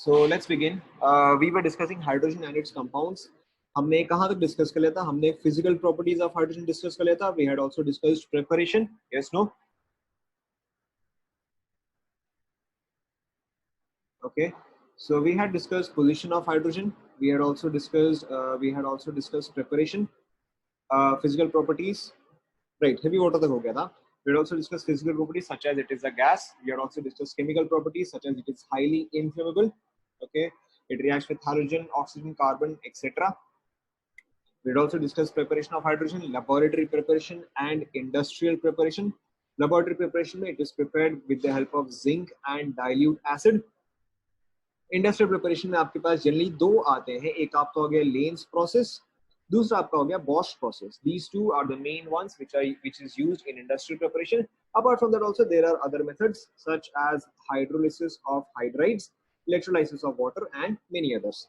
So let's begin. We were discussing hydrogen and its compounds. हमने कहाँ तक discuss कर लिया था? हमने physical properties of hydrogen discuss कर लिया था. We had also discussed preparation. Yes, no? Okay. So we had discussed position of hydrogen. We had also discussed preparation, physical properties. Right. Heavy water तक हो गया था. We had also discussed physical properties such as it is a gas. We had also discussed chemical properties such as it is highly inflammable. Okay. It reacts with halogen, oxygen, carbon, etc. We'd also discuss preparation of hydrogen, laboratory preparation and industrial preparation. Laboratory preparation, it is prepared with the help of zinc and dilute acid. Industrial preparation में आपके पास generally दो आते हैं, एक आपका हो गया lens process, दूसरा आपका हो गया Bosch process. These two are the main ones which is used in industrial preparation. Apart from that also there are other methods such as hydrolysis of hydrides, electrolysis of water and many others.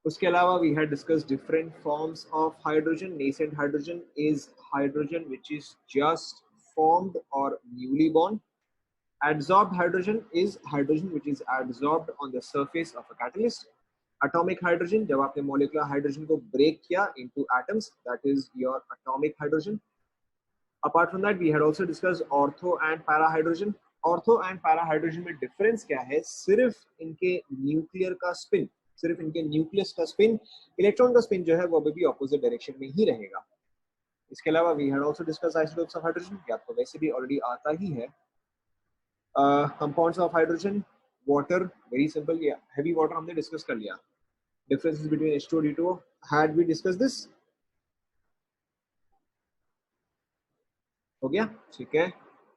उसके अलावा we had discussed different forms of hydrogen. Nascent hydrogen is hydrogen which is just formed or newly born. Adsorbed hydrogen is hydrogen which is adsorbed on the surface of a catalyst. Atomic hydrogen, जब आपने molecular hydrogen को break किया into atoms, that is your atomic hydrogen. Apart from that, we had also discussed ortho and para hydrogen. Ortho and para hydrogen में difference क्या है? सिर्फ इनके nuclear का spin, सिर्फ इनके न्यूक्लियस का स्पिन, इलेक्ट्रॉन का स्पिन जो है वो अभी भी ऑपोजिट डायरेक्शन में ही रहेगा. इसके अलावा we had also discuss isotopes of hydrogen, ये आपको वैसे भी ऑलरेडी आता ही है. Compounds of hydrogen, water, very simple, ये हेवी वाटर हमने डिस्कस कर लिया. डिफरेंसेस बिटवीन H2 और D2, had we discuss this? हो गया, ठीक है.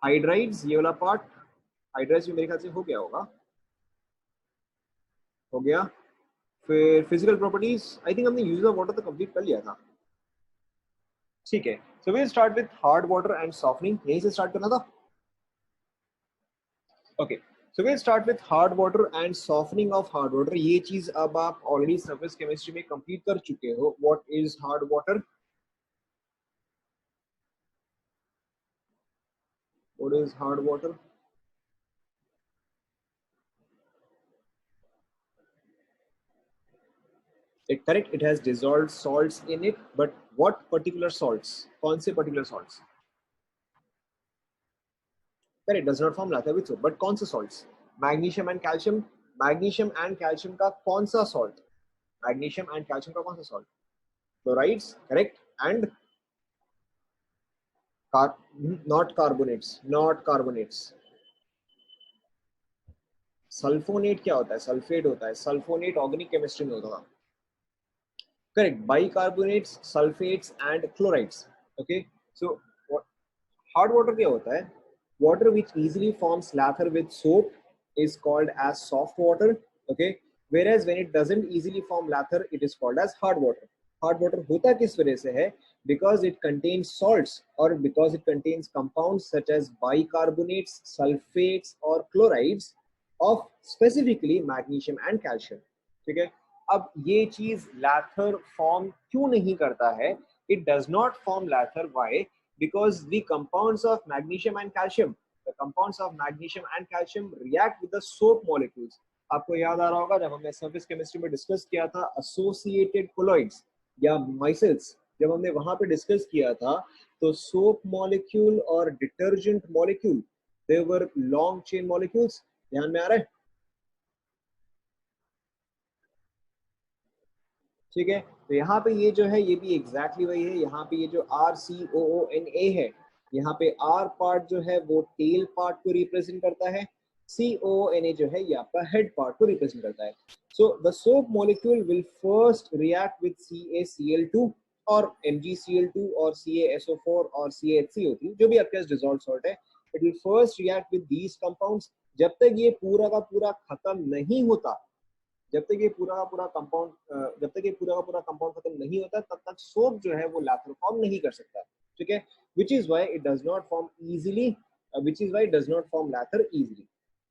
हाइड्राइड्स, ये वाला पार्ट, हाइड्राइड्स भी मेरे ख्याल से हो गया होगा. हो गया. फिर फिजिकल प्रॉपर्टीज, आई थिंक हमने यूज ऑफ वाटर तो कंप्लीट कर लिया था. ठीक है. So we will start with hard water and softening. यहीं से स्टार्ट करना था. Okay, so we will start with hard water and softening of hard water. ये चीज अब आप ऑलरेडी सरफेस केमिस्ट्री में कंप्लीट कर चुके हो. What is hard water? What is hard water? It correct, it has dissolved salts in it, but what particular salts? कौन से particular salts? Correct, does not form lather with soap, but कौन से salts? Magnesium and calcium. Magnesium and calcium का कौन सा salt? Magnesium and calcium का कौन सा salt? Chlorides, correct, and not carbonates, not carbonates. Sulphonate क्या होता है? सल्फेट होता है. सल्फोनेट ऑर्गेनिक केमिस्ट्री में होता है. Correct, bicarbonates, sulfates and chlorides. Okay, so hard water क्या होता है? Water which easily forms lather with soap is called as soft water. Okay, whereas when it doesn't easily form lather, it is called as hard water. Hard water होता किस वजह से है? Because it contains salts or because it contains compounds such as bicarbonates, sulfates or chlorides of specifically magnesium and calcium. ठीक है. अब ये चीज लैथर फॉर्म क्यों नहीं करता है? It does not form lather. Why? Because the compounds of magnesium and calcium, the compounds of magnesium and calcium react with the soap molecules. आपको याद आ रहा होगा जब हमने सरफेस केमिस्ट्री में डिस्कस किया था एसोसिएटेड कोलॉइड्स या माइसेल्स, जब हमने वहां पे डिस्कस किया था तो सोप मॉलिक्यूल और डिटर्जेंट मॉलिक्यूल, दे वर लॉन्ग चेन मॉलिक्यूल्स. ध्यान में आ रहा है? ठीक है. तो यहाँ पे ये जो है ये भी एग्जैक्टली वही है. यहाँ पे ये जो RCOONA है, यहाँ पे R पार्ट जो है वो टेल पार्ट को रिप्रेजेंट करता है, COONA जो है ये आपका हेड पार्ट को रिप्रेजेंट करता है. So the soap molecule will first react with CaCl2 और MgCl2 और CaSO4 और CaHCO3, जो भी आपके पास डिसॉल्व्ड सॉल्ट है. It will first react with these compounds. जब तक ये पूरा का पूरा खत्म नहीं होता, जब तक ये पूरा का पूरा कंपाउंड खत्म नहीं होता, तब तक सोप जो है वो लैथर फॉर्म नहीं कर सकता. ठीक है. Which is why it does not form easily, which is why it does not form lather easily.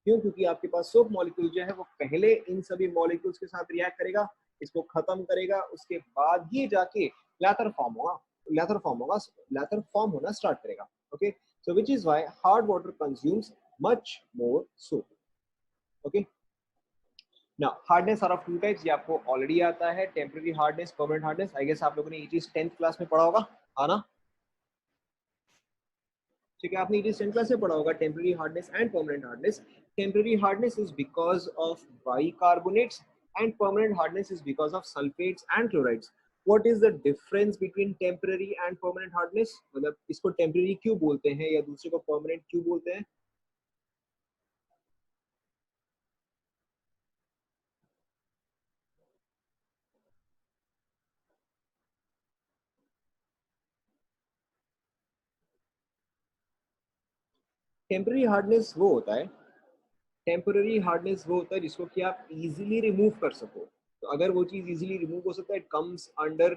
क्यों? क्योंकि आपके पास सोप मॉलिक्यूल जो है वो पहले इन सभी मॉलिक्यूल्स के साथ रिएक्ट करेगा, इसको खत्म करेगा, उसके बाद ही जाके लैथर फॉर्म होगा, लैथर फॉर्म होना स्टार्ट करेगा. Okay, so which is why hard water consumes much more soap. Okay, ना hardness are of two types, ये आपको ऑलरेडी आता है, temporary hardness, permanent hardness. I guess आप लोगों ने ये चीज 10th क्लास में पढ़ा होगा, है ना? ठीक है, आपने ये चीज 10th क्लास में पढ़ा होगा, temporary hardness and permanent hardness. Temporary hardness is because of bicarbonates and permanent hardness is because of sulphates and chlorides. What is the difference between temporary and permanent hardness? मतलब इसको temporary क्यों बोलते हैं या दूसरे को परमानेंट क्यों बोलते हैं? टेम्पररी हार्डनेस वो होता है, टेम्पररी हार्डनेस वो होता है जिसको कि आप इजीली रिमूव कर सको। तो अगर वो चीज इजीली रिमूव हो सकता है, इट कम्स अंडर,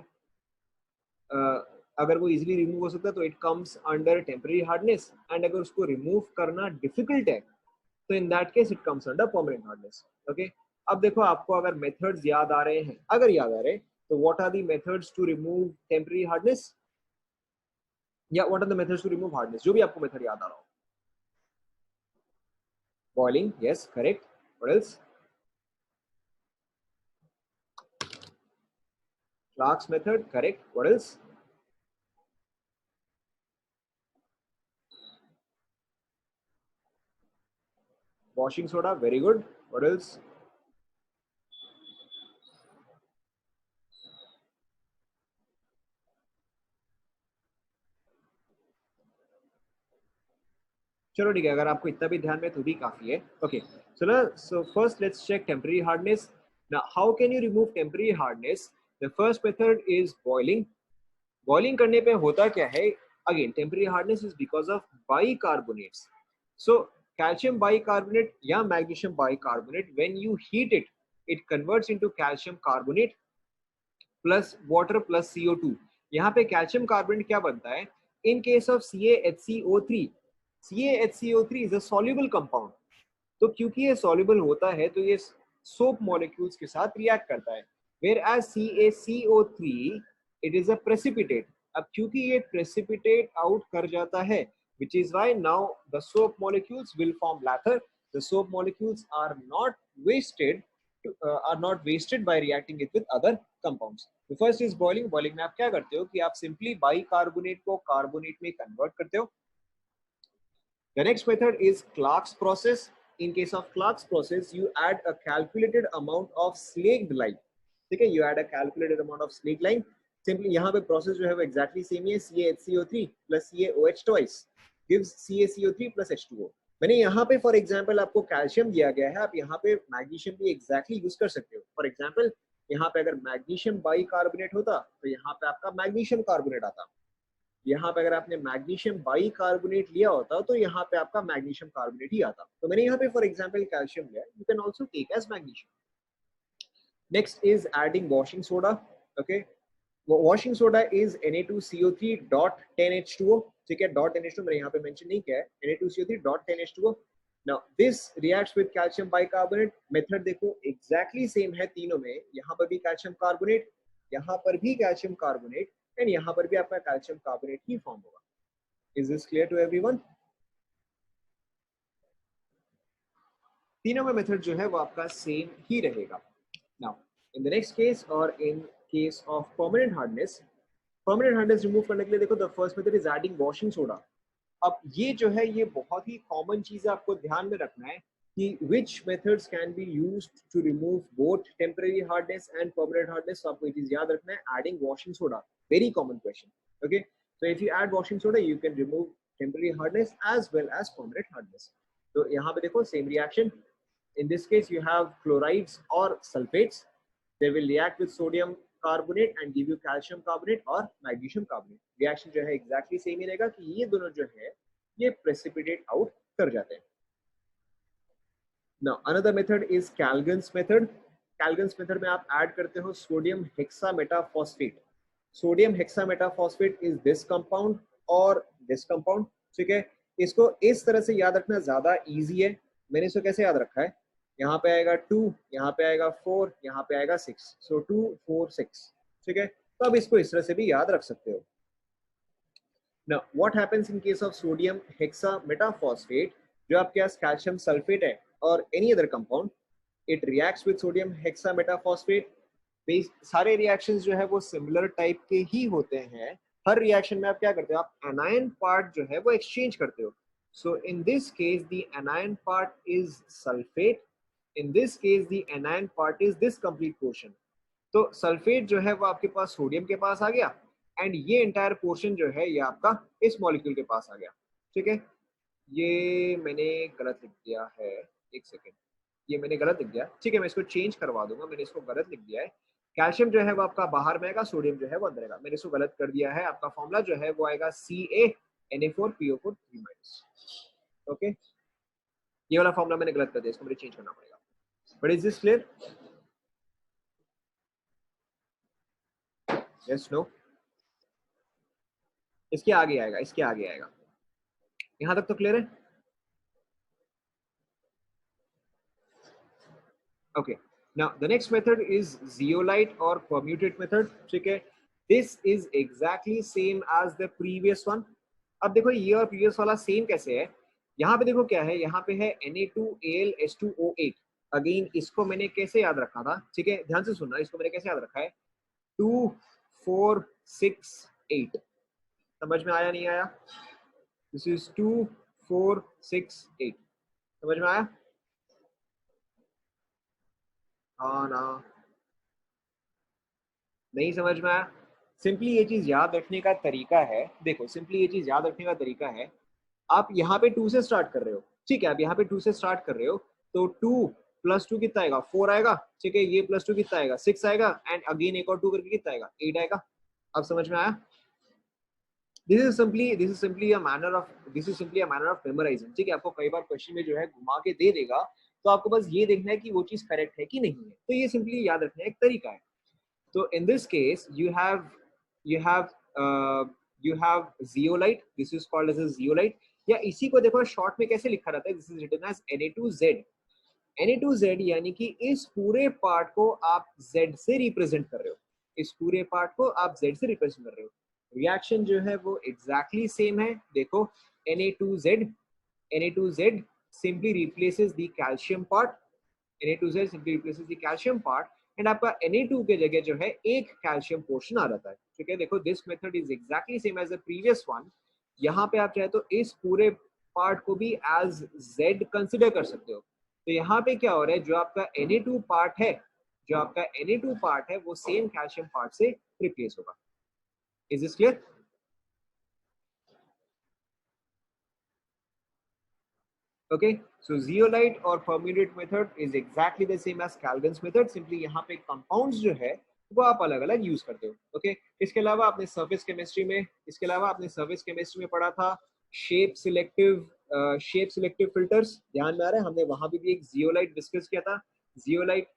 अगर वो इजीली रिमूव हो सकता है तो it comes under temporary hardness, and अगर उसको रिमूव करना डिफिकल्ट है तो in that case it comes under permanent hardness. Okay, अब देखो आपको अगर मेथड्स याद आ रहे हैं, अगर याद आ रहे हैं, तो what are the methods to remove temporary hardness, या what are the methods to remove hardness, जो भी आपको मेथड याद आ रहा हो। Boiling, yes correct. What else? Clark's method, correct. What else? Washing soda, very good. What else? चलो ठीक है, अगर आपको इतना भी ध्यान में तो भी काफी है। Okay, so first let's check temporary hardness. Now how can you remove temporary hardness? The first method is boiling. Boiling करने पे होता क्या है? Again, temporary hardness is because of bicarbonates. So calcium bicarbonate या magnesium bicarbonate, when you heat it, it converts into calcium carbonate plus water plus CO2। यहाँ पे calcium carbonate क्या बनता है? इन case of CaHCO3, CaHCO3 is a soluble compound. तो क्योंकि ये soluble होता है तो ये सोप मॉलिक्यूल्स के साथ रिएक्ट करता है। वेयर एज CaCO3 it is a precipitate. अब क्योंकि ये प्रेसिपिटेट आउट कर जाता है, which is why now the soap molecules will form lather. The soap molecules are not wasted are not wasted by reacting it with other compounds. The first is boiling. Boiling में आप क्या करते हो कि आप simply बाइकार्बोनेट को carbonate में convert करते हो। The next method is Clark's process. In case of Clark's process, you add a calculated amount of slaked lime. ठीक है, you add a calculated amount of slaked lime. Simply यहाँ पे process जो है वो exactly same ही है, CaHCO3 plus CaOH twice gives CaCO3 plus H2O. मैंने यहाँ पे फॉर एग्जाम्पल आपको कैल्शियम दिया गया है, आप यहाँ पे मैग्नीशियम भी एग्जैक्टली यूज कर सकते हो। फॉर एग्जाम्पल यहाँ पे अगर मैग्नीशियम बाइकार्बोनेट होता तो यहाँ पे आपका मैग्नीशियम कार्बोनेट आता। यहाँ पे अगर आपने मैग्नीशियम बाइकार्बोनेट लिया होता तो यहाँ पे आपका मैग्नीशियम कार्बोनेट ही आता। तो मैंने यहाँ पे फॉर एग्जाम्पल कैल्शियम लिया, you can also take as magnesium. Next is adding washing soda. Okay, washing soda is Na2CO3 dot 10H2O। ठीक है, डॉट 10H2 मैंने यहाँ पे मेंशन नहीं किया है, Na2CO3 dot 10H2O। Now this reacts with calcium bicarbonate. Method देखो exactly same है तीनों में, यहाँ पर भी कैल्शियम कार्बोनेट, यहाँ पर भी कैल्शियम कार्बोनेट, एंड यहाँ पर भी आपका कैल्शियम कार्बोनेट ही फॉर्म होगा। Is this clear to everyone? तीनों में मेथड जो है वो आपका सेम ही रहेगा। Now in the next case और in case of permanent hardness, permanent hardness remove करने के लिए देखो the first method is adding washing soda. अब ये जो है ये बहुत ही कॉमन चीज है, आपको ध्यान में रखना है कि which methods can be used to remove both temporary hardness and permanent hardness। तो आपको ये चीज याद रखना है, adding washing soda, very common question। Okay, so if you add washing soda you can remove temporary hardness as well as permanent hardness। तो यहाँ पे देखो same reaction, in this case you have chlorides or sulfates, they will react with sodium carbonate and give you calcium carbonate or magnesium carbonate। Reaction जो है exactly same ही रहेगा कि ये दोनों जो है ये प्रेसिपिटेट आउट कर जाते हैं। Now another method is Calgon's method। Calgon's method में आप ऐड करते हो sodium hexametaphosphate. Sodium hexametaphosphate is this compound और दिस कंपाउंड। ठीक है, इसको इस तरह से याद रखना ज्यादा इजी है। मैंने इसको कैसे याद रखा है, यहाँ पे आएगा 2, यहाँ पे आएगा 4, यहाँ पे आएगा 6, सो 2 4 6। ठीक है, तो अब इसको इस तरह से भी याद रख सकते हो। Now what happens in case of sodium hexametaphosphate, जो आपके पास कैल्शियम सल्फेट है और any other compound, it reacts with sodium hexametaphosphate. सारे रिएक्शंस जो है वो सिमिलर टाइप के ही होते हैं। हर रिएक्शन में आप क्या करते हो, आप एनायन पार्ट जो है वो एक्सचेंज करते हो। So in this case the anion part is sulphate, in this case the anion part is this complete portion. तो सल्फेट जो है वो आपके पास सोडियम के पास आ गया, एंड ये एंटायर पोर्शन जो है ये आपका इस मॉलिक्यूल के पास आ गया। ठीक है, ये मैंने गलत लिख दिया है, एक सेकेंड, ये मैंने गलत लिख दिया। ठीक है, मैं इसको चेंज करवा दूंगा, मैंने इसको गलत लिख दिया है। कैल्शियम जो है वो आपका बाहर में आएगा, सोडियम जो है वो अंदर आएगा, मैंने इसको गलत कर दिया है। आपका फॉर्मूला जो है वो आएगा CaNa4PO4 3-। ओके, ये वाला फॉर्मूला मैंने गलत कर दिया, इसको मुझे चेंज करना पड़ेगा। But is this clear? Yes, no? इसके आगे आएगा, इसके आगे आएगा। यहां तक तो क्लियर है? Okay. Now the next method is zeolite or permutate method. ठीक है, this is exactly same as the previous one. अब देखो ये और previous वाला सेम कैसे है, यहाँ पे देखो क्या है, यहाँ पे है Na2AlH2O8। अगेन इसको मैंने कैसे याद रखा था, ठीक है, ध्यान से सुनना, इसको मैंने कैसे याद रखा है, 2 4 6 8। समझ में आया नहीं आया? This is 2 4 6 8। समझ में आया? हाँ ना, नहीं समझ में आया? सिंपली ये चीज याद रखने का तरीका है, देखो सिंपली ये चीज याद रखने का तरीका है, आप यहाँ पे 2 से स्टार्ट कर रहे हो, ठीक है, आप यहाँ पे 2 से स्टार्ट कर रहे हो, तो 2 + 2 कितना आएगा, 4 आएगा। ठीक है, ये +2 कितना आएगा, 6 आएगा, एंड अगेन एक और 2 करके कितना आएगा, 8 आएगा। अब समझ में आया? This is simply a manner of memorising. ठीक है, आपको कई बार क्वेश्चन में जो है घुमा के दे देगा, तो आपको बस ये देखना है कि वो चीज करेक्ट है कि नहीं है, तो ये सिंपली याद रखने का एक तरीका है। So in this case, you have zeolite. This is called as a zeolite. या इसी को देखो शॉर्ट में कैसे लिखा रहता है, this is written as Na2Z। Na2Z यानी कि इस पूरे पार्ट को आप Z से रिप्रेजेंट कर रहे हो, इस पूरे पार्ट को आप Z से रिप्रेजेंट कर रहे हो। रिएक्शन जो है वो एग्जैक्टली सेम है। देखो Na2Z simply replaces the calcium part, Na2Z simply replaces the calcium part, and आपका Na2 के जगह जो है एक कैल्शियम पोर्शन आ जाता है। ठीक है, देखो this method is exactly same as the previous one. यहाँ पे आप चाहे तो इस पूरे पार्ट को भी एज Z कंसिडर कर सकते हो। तो यहाँ पे क्या हो रहा है, जो आपका Na2 पार्ट है, जो आपका Na2 पार्ट है वो सेम कैल्शियम पार्ट से रिप्लेस होगा। Is this clear? Okay, so zeolite or permutate method is exactly the same as Calvin's method. Simply यहाँ पे compounds जो है वो आप अलग अलग यूज करते हो। ओके, इसके अलावा आपने सर्फेस केमिस्ट्री में, पढ़ा था शेप सिलेक्टिव फिल्टर्स। ध्यान में आ रहा है? हमने वहां भी एक जियोलाइट डिस्कस किया था। Zeolite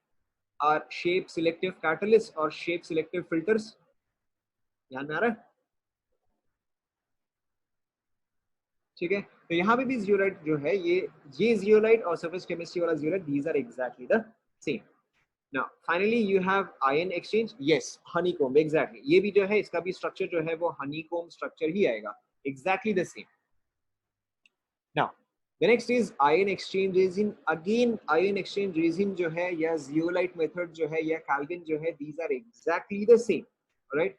are shape selective catalyst और शेप सिलेक्टिव फिल्टर्स। ध्यान में आ रहा है? ठीक है, तो यहाँ पे भी जियोलाइट जो है, ये जियोलाइट और सरफेस केमिस्ट्री वाला zeolite, these are exactly the same. Now finally you have ion exchange, yes, honeycomb, exactly, ये भी जो है इसका भी स्ट्रक्चर जो है वो हनीकॉम्ब स्ट्रक्चर ही आएगा, exactly the same. Now the next is ion exchange resin. Again ion exchange resin जो है या जियोलाइट मेथड जो है या कैल्विन जो है, these are exactly the same. Right,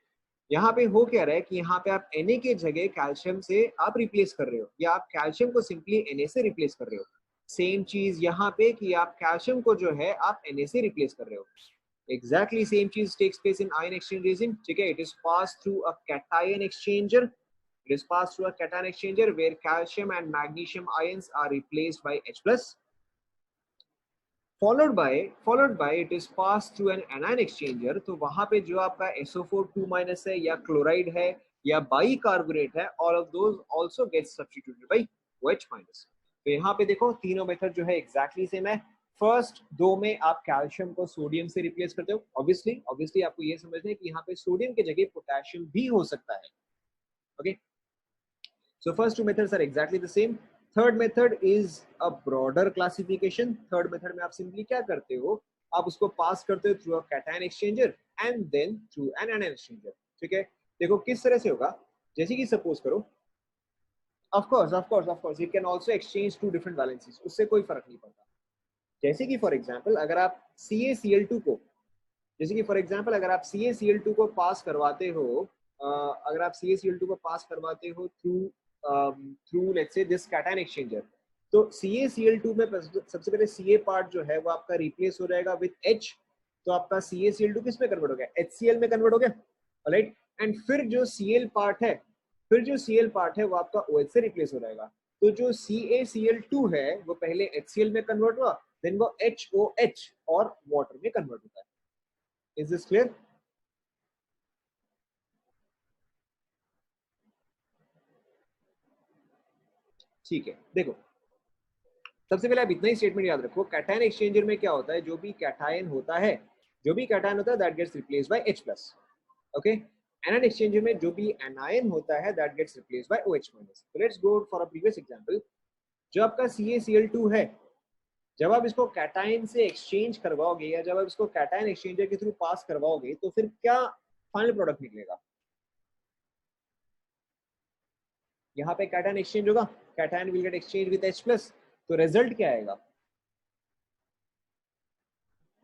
यहाँ पे हो क्या रहा है कि यहाँ पे आप Na के जगह कैल्शियम से आप रिप्लेस कर रहे हो, या आप कैल्शियम को सिंपली Na से रिप्लेस कर रहे हो। सेम चीज यहाँ पे कि आप कैल्शियम को जो है आप Na से रिप्लेस कर रहे हो। एग्जैक्टली सेम चीज takes place in ion exchange resin. ठीक है, it is pass through a cation exchanger, it is passed through a cation exchanger where calcium and magnesium ions are replaced by H plus, followed by it is passed through an anion exchanger। तो वहां पे जो आपका SO4 2- है या chloride है या bicarbonate है, all of those also get substituted by OH-। तो यहाँ पे देखो तीनों मेथड जो है एग्जैक्टली सेम है। फर्स्ट दो में आप कैल्शियम को सोडियम से रिप्लेस करते हो। ऑब्वियसली आपको ये समझना है कि यहाँ पे सोडियम के जगह पोटेशियम भी हो सकता है। Okay, so first two methods are exactly the same. Third method is a broader classification. Third method में आप simply क्या करते हो, आप उसको पास करते हो through a cation exchanger and then through an anion exchanger। ठीक है, देखो किस तरह से होगा, जैसे कि सपोज करो, of course it can also exchange two different valencies, उससे कोई फर्क नहीं पड़ता। जैसे कि फॉर एग्जांपल अगर आप CaCl2 को, जैसे कि फॉर एग्जांपल अगर आप CaCl2 को पास करवाते हो, अगर आप CaCl2 को पास करवाते हो through through let's say this cation exchanger, तो CaCl2 में सबसे पहले Ca पार्ट जो है वो आपका रिप्लेस हो जाएगा विद H, तो आपका CaCl2 किस में कन्वर्ट हो गया, HCl में कन्वर्ट हो गया, राइट। एंड फिर जो Cl पार्ट है, फिर जो Cl पार्ट है वो आपका OH से रिप्लेस हो जाएगा। तो जो CaCl2 है वो पहले HCl में कन्वर्ट हुआ, देन वो HOH और वाटर में कन्वर्ट होता है। Is this clear? ठीक है, देखो सबसे पहले आप इतना ही स्टेटमेंट याद रखो, कैटायन एक्सचेंजर में क्या होता है, जो भी कैटायन होता है, जो भी कैटायन होता है that gets replaced by H plus, okay. Anion exchanger में जो भी एनायन होता है that gets replaced by OH minus. तो let's go for a previous example. जो आपका CaCl2 है, जब आप इसको कैटायन से एक्सचेंज करवाओगे या जब आप इसको कैटायन एक्सचेंजर के थ्रू पास करवाओगे तो फिर क्या फाइनल प्रोडक्ट निकलेगा, यहाँ पे कैटायन एक्सचेंज होगा, cation will get exchange with H plus, तो रिजल्ट क्या आएगा,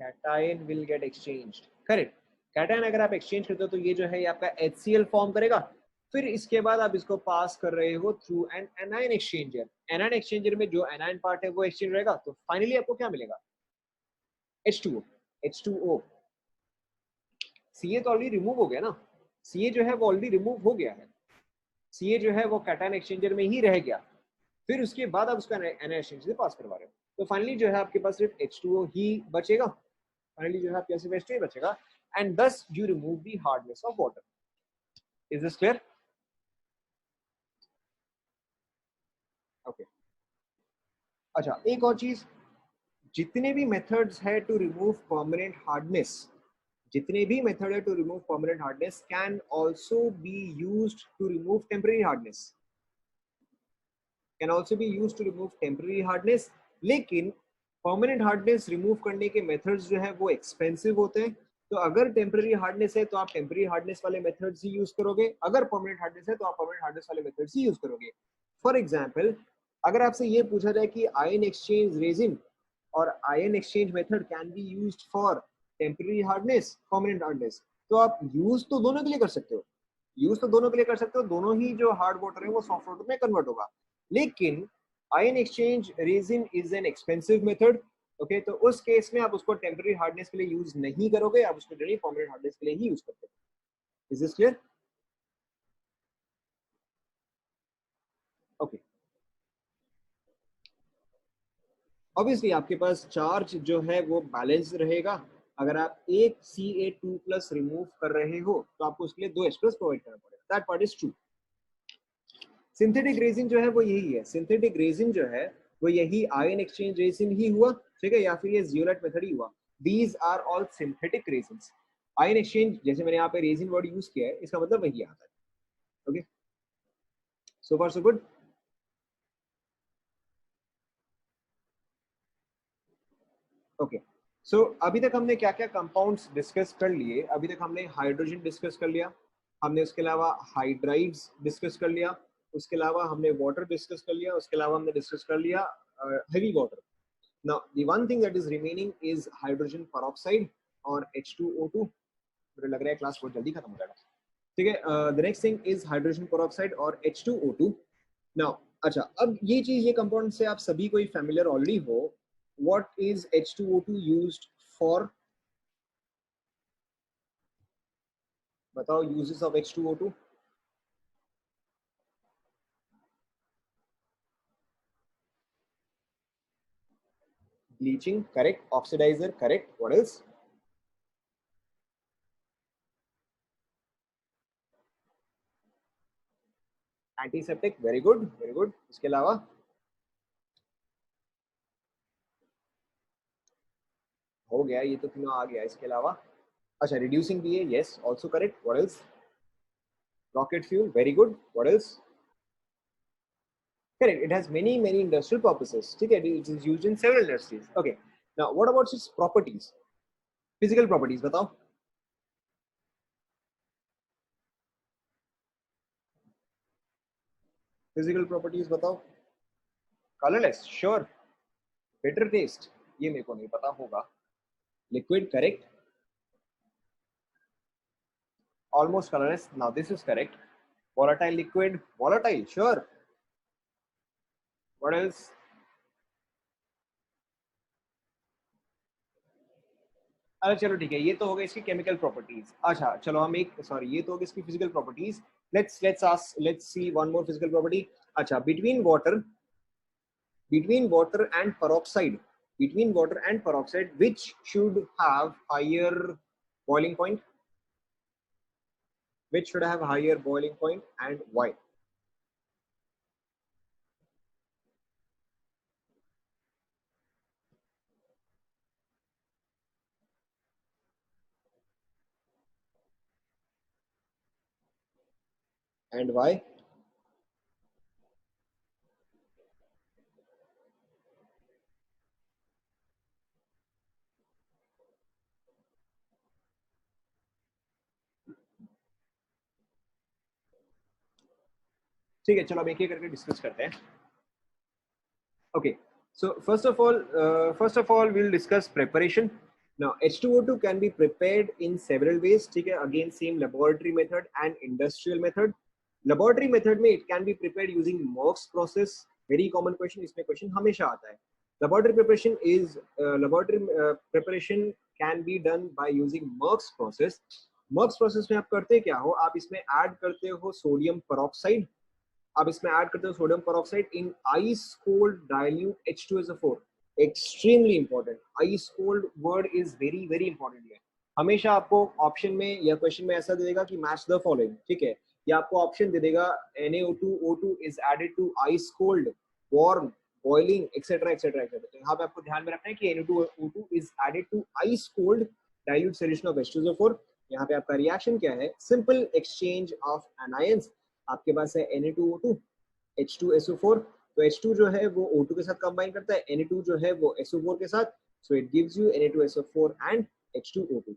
cation will get exchanged, correct. Cation अगर आप एक्सचेंज करते हो तो ये जो है ये आपका HCl फॉर्म करेगा, फिर इसके बाद आप इसको पास कर रहे हो through an anion exchanger, anion exchanger में जो एनायन पार्ट है वो एक्सचेंज रहेगा, तो फाइनली आपको क्या मिलेगा, H2O। H2O, Ca तो ऑलरेडी रिमूव हो गया ना, Ca जो है वो ऑलरेडी रिमूव हो गया है, Ca जो है वो कैटायन एक्सचेंजर में ही रह गया, फिर उसके बाद आप उसका एनायन एक्सचेंजर से पास करवा रहे हो, तो फाइनली जो है आपके पास सिर्फ H2O ही बचेगा, फाइनली जो है आपके पास H2O बचेगा, and thus you remove the hardness of water. Is this clear? Okay. अच्छा, एक और चीज, जितने भी मेथड्स है टू रिमूव परमानेंट हार्डनेस, जितने भी मेथड है to remove permanent hardness can also be used to remove temporary hardness, can also be used to remove temporary hardness, लेकिन परमानेंट हार्डनेस रिमूव करने के मेथड्स जो है वो एक्सपेंसिव होते हैं, तो अगर टेम्पररी हार्डनेस है तो आप टेम्पररी हार्डनेस वाले मेथड्स ही यूज करोगे, अगर परमानेंट हार्डनेस है तो आप परमानेंट हार्डनेस वाले मेथड्स ही यूज करोगे। फॉर एग्जांपल अगर आपसे ये पूछा जाए कि आयन एक्सचेंज रेजिन और ion exchange method can be used for temporary hardness, permanent hardness, तो आप यूज तो दोनों के लिए कर सकते हो, यूज तो दोनों के लिए कर सकते हो, दोनों ही जो हार्ड वाटर है वो सॉफ्ट वाटर में कन्वर्ट होगा, लेकिन ion exchange resin is an expensive method, okay, तो उस केस में आप उसको टेम्पररी हार्डनेस के लिए यूज नहीं करोगे, आप उसको जनरली परमानेंट हार्डनेस के लिए ही यूज करते हो। Is this clear? Okay, obviously आपके पास चार्ज जो है वो बैलेंस रहेगा, अगर आप एक Ca2 प्लस रिमूव कर रहे हो तो आपको उसके लिए 2 H प्लस प्रोवाइड करना पड़ेगा, that part is true. Synthetic resin जो है वो यही है, सिंथेटिक रेजिन जो है वो यही आयन एक्सचेंज रेजिन ही हुआ, ठीक है, या फिर ये जियोलाइट मेथड ही हुआ, these are all synthetic resins. Ion exchange जैसे मैंने यहाँ पे रेजिन वर्ड यूज किया है इसका मतलब वही आता है, ओके, सो फार सो गुड। ओके, सो अभी तक हमने क्या क्या कंपाउंड्स डिस्कस कर लिए, अभी तक हमने हाइड्रोजन डिस्कस कर लिया, हमने उसके अलावा हाइड्राइड्स डिस्कस कर लिया, उसके अलावा हमने वाटर डिस्कस कर लिया, उसके अलावा हमने डिस्कस कर लिया heavy water. Now, the one thing that is remaining is hydrogen peroxide और H2O2। मुझे लग रहा है क्लास बहुत जल्दी खत्म हो जाएगा, ठीक है। The next thing is hydrogen peroxide और H2O2। Now, अच्छा, अब ये चीज ये कंपाउंड से आप सभी कोई फैमिलियर ऑलरेडी हो। What is H2O2 used for? बताओ uses of H2O2। Bleaching, correct. Oxidizer, correct. What else? Antiseptic, very good, very good। इसके अलावा हो गया, ये तो तीनों आ गया, इसके अलावा अच्छा रिड्यूसिंग भी है, yes, also correct। What else? Rocket fuel, very good। What else? Correct, it has many industrial purposes, ठीक है, it is used in several industries। Okay, now what about its properties, physical properties बताओ। physical properties बताओ। colorless, sure। bitter taste, ये मेरे को नहीं पता होगा. Liquid, correct. Almost colorless. Now this is correct. Volatile liquid, volatile, sure. What else? अच्छा चलो ठीक है, ये तो हो गया इसकी केमिकल प्रॉपर्टीज. अच्छा चलो हम एक सॉरी ये तो हो गया इसकी physical properties. Let's see one more physical property. अच्छा, between water and peroxide, which should have higher boiling point? Which should have higher boiling point and why? And why? ठीक है, चलो अब एक एक करके डिस्कस करते हैं. Okay, so first of all, we'll discuss preparation. Now, H2O2 can be prepared in several ways. ठीक है, again same laboratory method and industrial method. Laboratory method में it can be prepared using Merck's process. Very common question. इसमें question हमेशा आता है. Laboratory preparation can be done by using Merck's process. Merck's process में आप करते क्या हो? आप इसमें add करते हो सोडियम peroxide. आप इसमें ऐड करते हो sodium peroxide in ice cold dilute H2SO4. Extremely important. Ice cold word is very very important है. हमेशा आपको ऑप्शन में या क्वेश्चन में ऐसा दे देगा कि मैच द फॉलोइंग. ठीक है, या आपको ऑप्शन दे देगा NaO2O2 is added to ice cold, warm, boiling, etcetera etcetera etcetera. तो यहाँ पे आपको ध्यान में रखना है कि NaO2O2 is added to ice cold dilute solution of H2SO4. यहाँ पे आपका रिएक्शन क्या है? Simple exchange of anions. आपके पास है Na2O2, H2SO4. तो H2 जो है वो O2 के साथ कंबाइन करता है, Na2 जो है वो SO4 के साथ. So it gives you Na2SO4 and H2O2.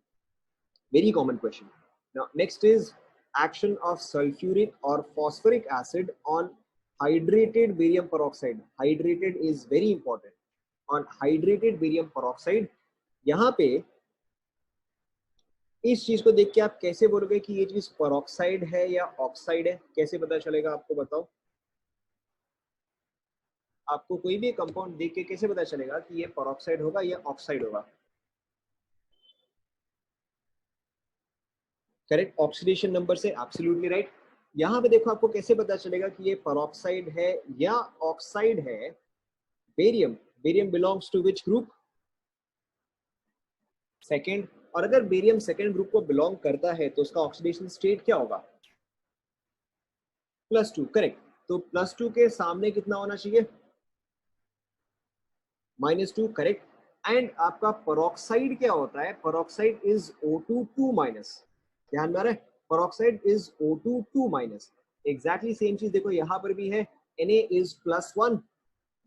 Very common question. Now next is action of sulfuric or phosphoric acid on hydrated barium peroxide. Hydrated is very important. On hydrated barium peroxide, यहाँ पे इस चीज को देख के आप कैसे बोलोगे कि ये चीज पेरोक्साइड है या ऑक्साइड है? कैसे पता चलेगा आपको? बताओ. आपको कोई भी कंपाउंड देख के कैसे पता चलेगा कि ये पेरोक्साइड होगा या ऑक्साइड होगा? करेक्ट, ऑक्सीडेशन नंबर से. Absolutely right. यहाँ पे देखो आपको कैसे पता चलेगा कि ये पेरोक्साइड है या ऑक्साइड है? Barium. Barium belongs to which group? Second. और अगर बेरियम सेकेंड ग्रुप को बिलोंग करता है तो उसका ऑक्सीडेशन स्टेट क्या होगा? +2. करेक्ट. तो +2 के सामने कितना होना चाहिए? -2. करेक्ट. एंड आपका पेरोक्साइड क्या होता है? Peroxide is O2 2-. ध्यान में आ रहा है? Peroxide is O2 2-. Exactly same चीज देखो यहाँ पर भी है. Na is +1.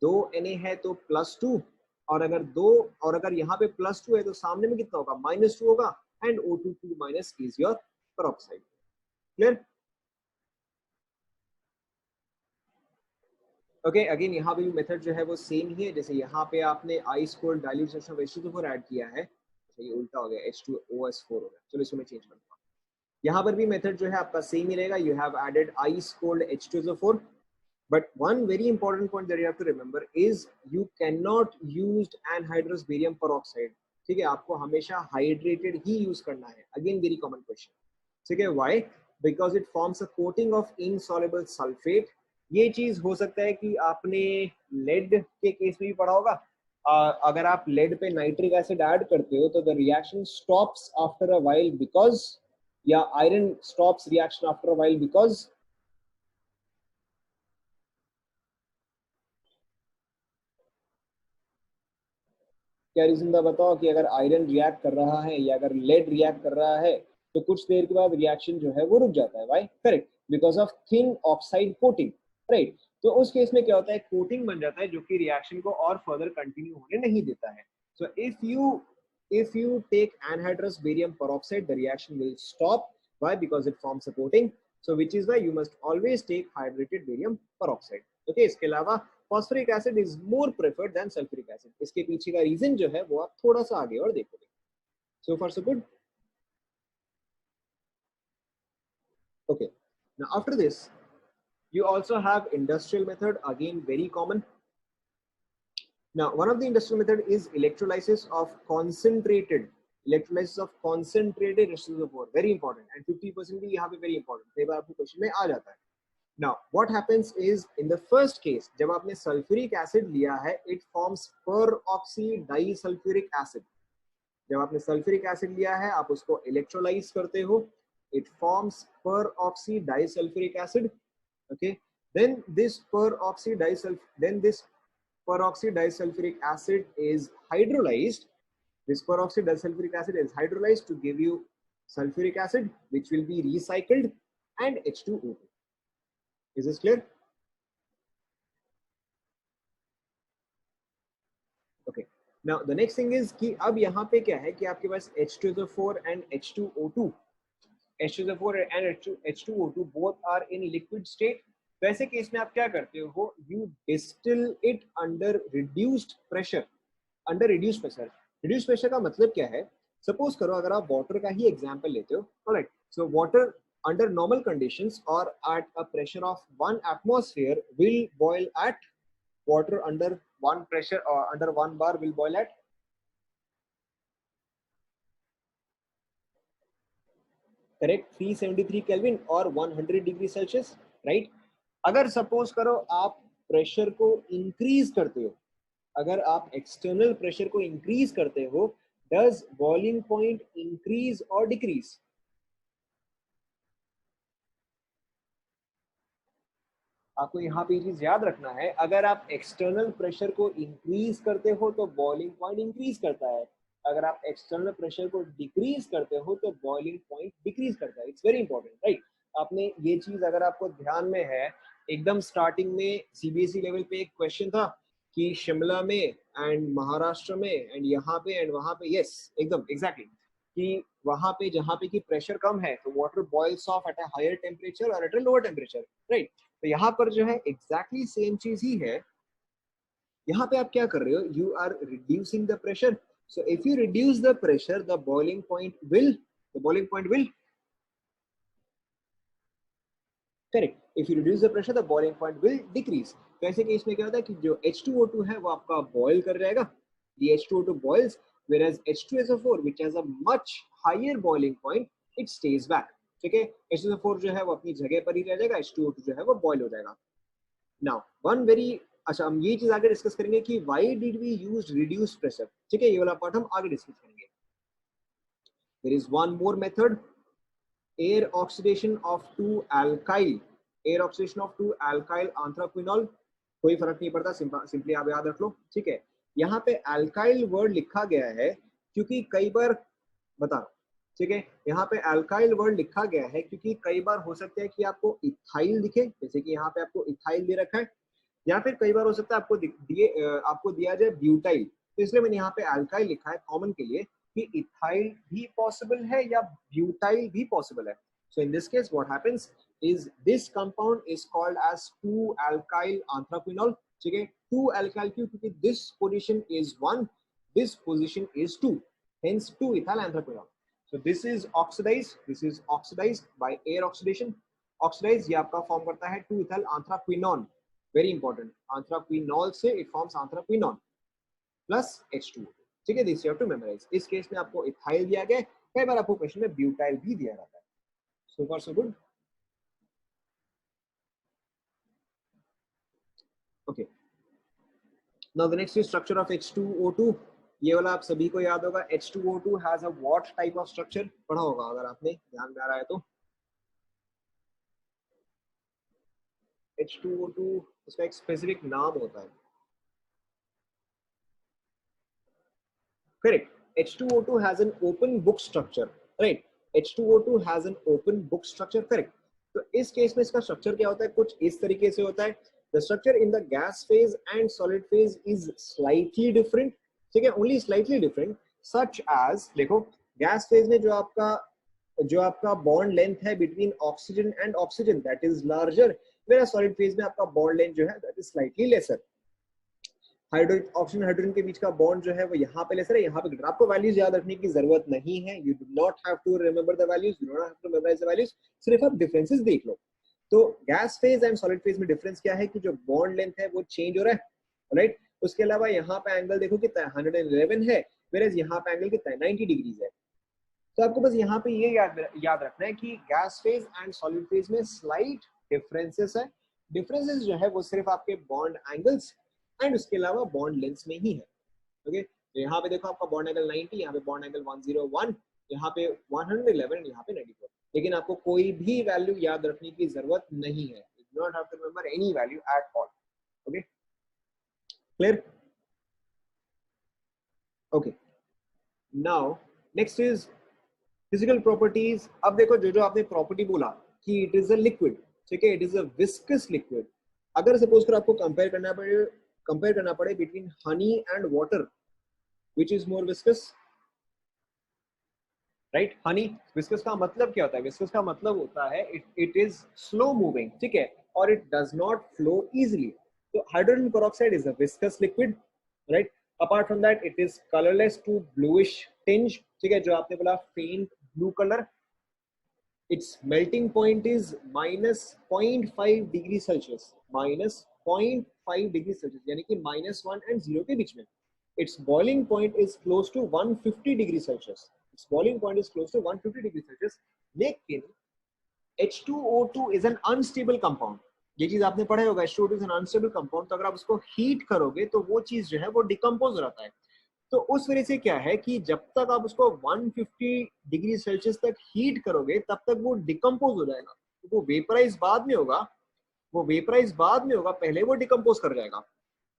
2 Na है तो +2. और अगर यहाँ पे +2 है तो सामने में कितना होगा? -2 होगा. And O2 2- is your peroxide. Clear? Okay, again यहाँ पे भी मेथड जो है वो सेम ही है. जैसे यहाँ पे आपने ice cold dilute solution of H2SO4 add किया है. ये उल्टा हो गया, H2OS4 हो गया. चलो इसको मैं चेंज करता हूँ. यहाँ पर भी मेथड जो है आपका सेम ही रहेगा. You have added ice cold H2SO4. But one very important point that you have to remember is you cannot use anhydrous barium peroxide. ठीक है, आपको हमेशा हाइड्रेटेड ही यूज करना है. Again very common question. ठीक है, why? Because it forms a coating of insoluble sulfate. ये चीज हो सकता है कि आपने लेड के केस में भी पढ़ा होगा. अगर आप लेड पे नाइट्रिक एसिड ऐड करते हो तो the reaction stops after a while because, या iron stops reaction after a while because. क्या रीजन था बताओ? कि अगर आयरन रिएक्ट कर रहा है या अगर लेड रिएक्ट कर रहा है तो कुछ देर के बाद रिएक्शन जो है वो रुक जाता है. Why? Correct, because of thin oxide coating. Right. तो उस केस में क्या होता है? कोटिंग बन जाता है जो कि रिएक्शन को और फर्दर कंटिन्यू होने नहीं देता है. So if you take anhydrous barium peroxide, the reaction will stop. Why? Because it forms a coating. So which is why you must always take hydrated barium peroxide. Okay, इसके अलावा phosphoric acid is more preferred than sulfuric acid. इसके पीछे का reason जो है वो आप थोड़ा सा आगे और देखोगे. So far so good. Okay. Now after this, you also have industrial method, again very common. Now one of the industrial method is electrolysis of concentrated H2SO4. Very important, and 50% भी यहाँ पे very important. कई बार आपको question में आ जाता है. Now what happens is in the first case, जब आपने sulfuric acid लिया है, it forms peroxy disulfuric acid. जब आपने sulfuric acid लिया है, आप उसको electrolyze करते हो, it forms peroxy disulfuric acid. Okay, then this peroxy disulfuric acid is hydrolyzed. This peroxy disulfuric acid is hydrolyzed to give you sulfuric acid, which will be recycled, and H2O2. Is this clear? Okay. Now the next thing is कि अब यहाँ पे क्या है कि आपके पास H2SO4 and H2O2. H2SO4 and H2O2 both are in liquid state. तो ऐसे केस में आप क्या करते हो? You distill it under reduced pressure. Under reduced pressure. Reduced pressure का मतलब क्या है? Suppose करो अगर आप water का ही example लेते हो. Alright. So water under normal conditions or at a pressure of 1 atmosphere will boil at, water under 1 pressure or under 1 bar will boil at, correct, 373 Kelvin or 100 degree Celsius, right? अगर suppose करो आप pressure को increase करते हो, अगर आप external pressure को increase करते हो, does boiling point increase or decrease? आपको यहाँ पे चीज याद रखना है, अगर आप एक्सटर्नल प्रेशर को इंक्रीज करते हो तो बॉइलिंग पॉइंट इंक्रीज करता है, अगर आप एक्सटर्नल प्रेशर को डिक्रीज करते हो तो बॉइलिंग पॉइंट डिक्रीज करता है. It's very important, right? आपने ये चीज अगर आपको ध्यान में है, एकदम स्टार्टिंग में सीबीएसई लेवल पे एक क्वेश्चन था कि शिमला में एंड महाराष्ट्र में एंड यहाँ पे एंड वहां पे, यस एकदम एग्जैक्टली, कि वहां पे जहाँ पे की प्रेशर कम है तो water boils off at a higher temperature और at a lower temperature, right? तो यहाँ पर जो है एग्जैक्टली सेम चीज ही है. यहाँ पे आप क्या कर रहे हो? You are reducing the pressure. So if you reduce the pressure, the boiling point will correct. If you reduce the pressure, the boiling point will decrease. तो ऐसे केस में क्या होता है कि जो H2O2 है वो आपका बॉयल कर जाएगा. The H2O2 boils, whereas H2SO4, which has a much higher boiling point, it stays back. ठीक है, H2SO4 जो है वो अपनी जगह पर ही रह जाएगा, H2O2 जो है वो बॉयल हो जाएगा. Now one very, अच्छा हम ये चीज आगे डिस्कस करेंगे कि why did we use reduced pressure. ठीक है, ये वाला पार्ट हम आगे डिस्कस करेंगे. There is one more method, air oxidation of 2-alkyl anthraquinol. कोई फर्क नहीं पड़ता, सिंपली आप याद रख लो. ठीक है, यहाँ पे अल्काइल वर्ड लिखा गया है क्योंकि कई बार, बता, ठीक है, यहाँ पे अल्काइल वर्ड लिखा गया है क्योंकि कई बार हो सकता है कि आपको इथाइल दिखे, जैसे कि यहाँ पे आपको इथाइल दे रखा है, या फिर कई बार हो सकता है आपको दिया जाए ब्यूटाइल. तो इसलिए मैंने यहाँ पे अल्काइल लिखा है कॉमन के लिए कि इथाइल भी पॉसिबल है या ब्यूटाइल भी पॉसिबल है. So in this case what happens is this compound is called as 2-alkyl anthraquinol. ठीक है, 2-alkyl क्योंकि this position is 1, this position is 2, hence 2-ethyl anthraquinol. So this is oxidized by air oxidation. Oxidized ये आपका form करता है 2-ethyl anthraquinone. Very important, anthraquinol से it forms anthraquinone plus H2O. ठीक है, this you have to memorize. इस case में आपको इथाइल दिया गया, कई बार आपको क्वेश्चन में ब्यूटाइल भी दिया जाता है. So far so good. Okay. Now the next is structure of H2O2. ये वाला आप सभी को याद होगा. H2O2 has a what type of structure? पढ़ा होगा अगर आपने ध्यान में आ रहा है तो. H2O2 इसका एक स्पेसिफिक नाम होता है. Correct. H2O2 has an open book structure. Right. H2O2 has an open book structure. Correct. तो इस केस में इसका स्ट्रक्चर क्या होता है? कुछ इस तरीके से होता है. The structure in the gas phase and solid phase is slightly different. ठीक है, only slightly different. Such as, देखो, gas phase में जो आपका bond length है between oxygen and oxygen, that is larger. whereas solid phase में आपका bond length जो है that is slightly lesser. Hydrogen oxygen hydrogen के बीच का बॉन्ड जो है वो यहाँ पे लेस है, यहाँ पे ग्रेटर। आपको वैल्यूज याद रखने की जरूरत नहीं है, you do not have to remember the values, you do not have to memorise the values, सिर्फ आप डिफरेंसेस देख लो। तो gas phase and solid phase में डिफरेंस क्या है कि जो बॉन्ड लेंथ है वो चेंज हो रहा है, राइट। उसके अलावा यहाँ पे एंगल देखो कितना है, 111 है, वेयरएज यहाँ पे एंगल कितना है, 90 डिग्रीज है। तो आपको बस यहाँ पे ये याद रखना है कि gas phase and solid phase में स्लाइट डिफरेंसेस है। डिफरेंसेस जो है वो सिर्फ आपके बॉन्ड एंगल्स एंड उसके अलावा बॉन्ड लेंथ में ही है। ओके, तो यहाँ पे देखो आपका बॉन्ड एंगल 90, यहाँ पे बॉन्ड एंगल 101, यहाँ पे 111, यहाँ पे 94। लेकिन आपको कोई भी वैल्यू याद रखने की जरूरत नहीं है, you do not have to remember any value at all. Okay, clear? Okay, now next is physical properties. अब देखो जो जो आपने प्रॉपर्टी बोला कि इट इज अ लिक्विड, ठीक है, it is a viscous liquid. अगर सपोज कर आपको कंपेयर करना पड़े between honey and water, which is more viscous, right? Honey, viscous का मतलब क्या होता है? विस्कस का मतलब होता है इट इज स्लो मूविंग, ठीक है, और it does not flow easily. तो hydrogen peroxide is a viscous liquid, right. Apart from that it is colourless to bluish tinge, ठीक है, जो आपने बोला faint blue colour. Its melting point is -0.5 degree Celsius, -0.5 degree Celsius, यानी कि -1 and 0 के बीच में। Its boiling point is close to 150 degree Celsius, its boiling point is close to 150 degree Celsius. लेकिन H2O2 is an unstable compound, ये चीज आपने पढ़ा होगा, H2O2 is an unstable compound. तो अगर आप उसको हीट करोगे तो वो चीज जो है वो डिकम्पोज हो जाता है। तो उस वजह से क्या है कि जब तक आप उसको 150 डिग्री सेल्सियस तक हीट करोगे तब तक वो डिकम्पोज हो जाएगा। तो वो वेपराइज बाद में होगा, वो वेपराइज बाद में होगा, पहले वो डिकम्पोज कर जाएगा।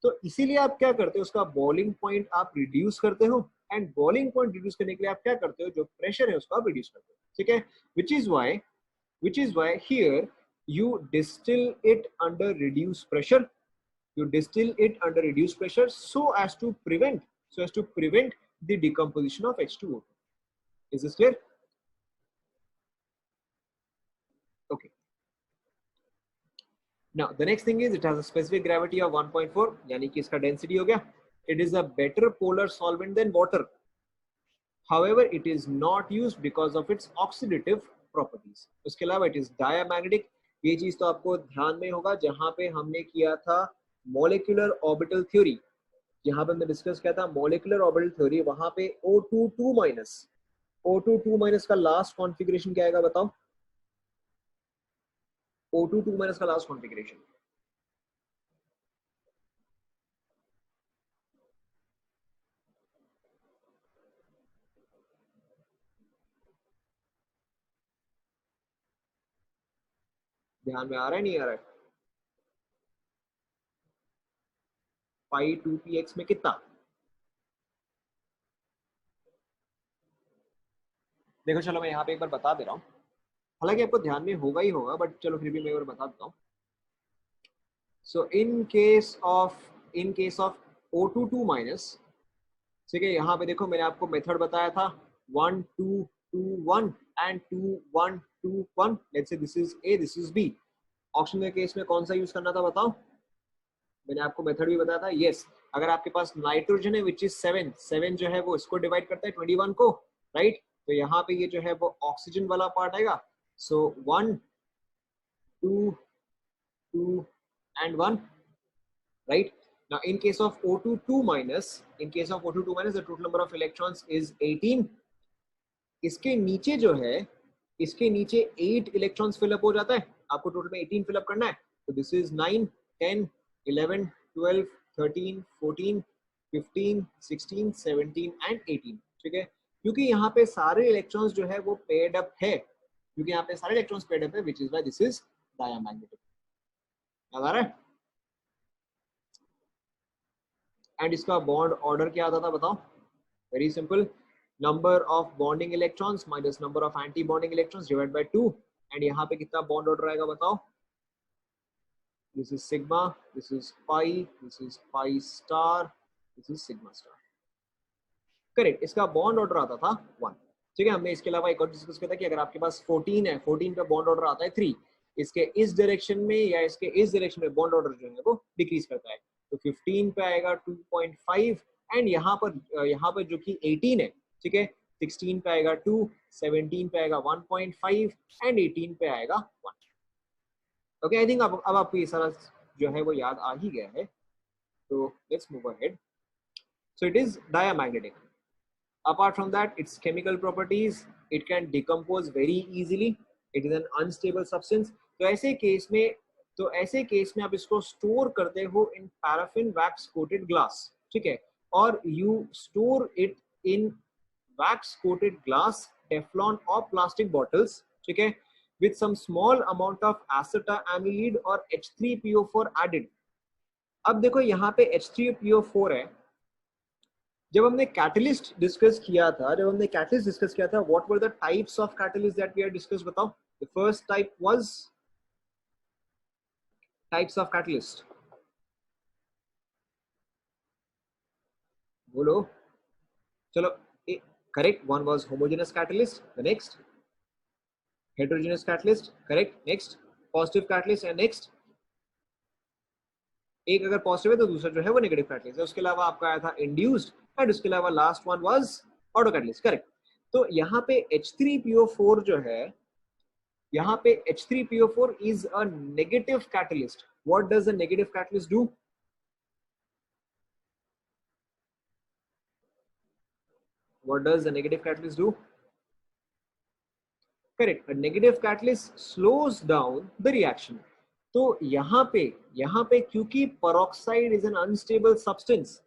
तो इसीलिए आप क्या करते हो, उसका बॉइलिंग पॉइंट आप रिड्यूस करते हो, एंड बॉइलिंग पॉइंट रिड्यूस करने के लिए आप क्या करते हो, जो प्रेशर है उसको आप रिड्यूस करते हो, ठीक है। which is why here you distill it under reduced pressure, you distill it under reduced pressure so as to prevent the decomposition of H2O2. Is this clear? Okay, now the next thing is it has a specific gravity of 1.4, यानी कि इसका density हो गया। It is a better polar solvent than water, however it is not used because of its oxidative properties. उसके अलावा it is diamagnetic, ये चीज तो आपको ध्यान में होगा जहां पे हमने किया था molecular orbital theory, यहाँ पे हमने डिस्कस किया था मोलिकुलर ऑर्बिटल थ्योरी, वहां पे O22- का लास्ट कॉन्फ़िगरेशन क्या आएगा बताओ? O22- का लास्ट कॉन्फ़िगरेशन ध्यान में आ रहा है, नहीं आ रहा है? पाई 2px में कितना? देखो चलो मैं यहाँ पे एक बार बता दे रहा हूँ, हालांकि आपको ध्यान में होगा ही होगा, बट चलो फिर भी मैं एक बार बता देता हूँ। सो इन केस ऑफ O22-, ठीक है, यहाँ पे देखो मैंने आपको मेथड बताया था 1 2 2 1 and 2 1 2 1। Let's say this is A, this is B। Option के केस में कौन सा यूज करना था बताओ? मैंने आपको मेथड भी बताया था, यस। अगर आपके पास नाइट्रोजन है विच इज 7 जो है वो इसको डिवाइड करता है 21 को, राइट। तो यहाँ पे ये जो है वो ऑक्सीजन वाला पार्ट आएगा। सो 1 2 2 and 1, right? Now in case of O22-, the total number of electrons is 18। इसके नीचे जो है, इसके नीचे 8 इलेक्ट्रॉन्स फिलअप हो जाता है, आपको टोटल में 18 फिलअप करना है। तो दिस इज 9 10 11 12 13 14 15 16 17 एंड 18, ठीक है। क्योंकि यहाँ पे सारे इलेक्ट्रॉन्स जो है वो पेयर्ड अप है, क्योंकि यहाँ पे सारे इलेक्ट्रॉन्स पेयर्ड अप है, which is why this is diamagnetic. याद आ रहा है? एंड इसका बॉन्ड ऑर्डर क्या आता था बताओ? Very simple, number of bonding electrons minus number of anti bonding electrons divide by 2। And यहाँ पे कितना बॉन्ड ऑर्डर आएगा बताओ? This is sigma, this is pi, this is pi star, this is sigma star. Correct, इसका bond order आता था 1, ठीक है। हमने इसके अलावा एक और डिस्कस किया था कि अगर आपके पास 14 है, 14 पे बॉन्ड ऑर्डर आता है 3, इसके इस डायरेक्शन में या इसके इस डायरेक्शन में बॉन्ड ऑर्डर जो है वो डिक्रीज करता है। तो तो 15 पे आएगा 2.5 एंड यहाँ पर जो कि 18 है, ठीक है, 16 पे आएगा 2, 17 पे आएगा 1.5 एंड 18 पे आएगा 1। ओके, आई थिंक अब आपको ये सारा जो है वो याद आ ही गया है, तो let's move ahead. So it is diamagnetic. Apart from that, its chemical properties, it can decompose very easily. It is an unstable substance. तो ऐसे केस में आप इसको स्टोर करते हो इन पैराफिन वैक्स कोटेड ग्लास, ठीक है, और you store it in wax coated glass, Teflon और प्लास्टिक बॉटल्स, ठीक है, with some small amount of acetamide और H3PO4 added। अब देखो यहाँ पे H3PO4 है। जब हमने कैटलिस्ट डिस्कस किया था what were the types of catalyst that we are discuss, बताओ। The first type was types of catalyst, बोलो। चलो, correct, one was homogeneous catalyst, the next heterogeneous catalyst, correct, next positive catalyst and next एक अगर positive है तो दूसरा जो है वो नेगेटिव कैटलिस्ट है। उसके अलावा आपका आया था इंड्यूस्ड एंड उसके अलावा last one was auto catalyst, correct. तो यहाँ पे H3PO4 जो है, यहाँ पे H3PO4 is a negative catalyst. What does a negative catalyst do? What does a negative catalyst do? Correct. A negative catalyst slows down the reaction. तो यहाँ पे क्योंकि peroxide is an unstable substance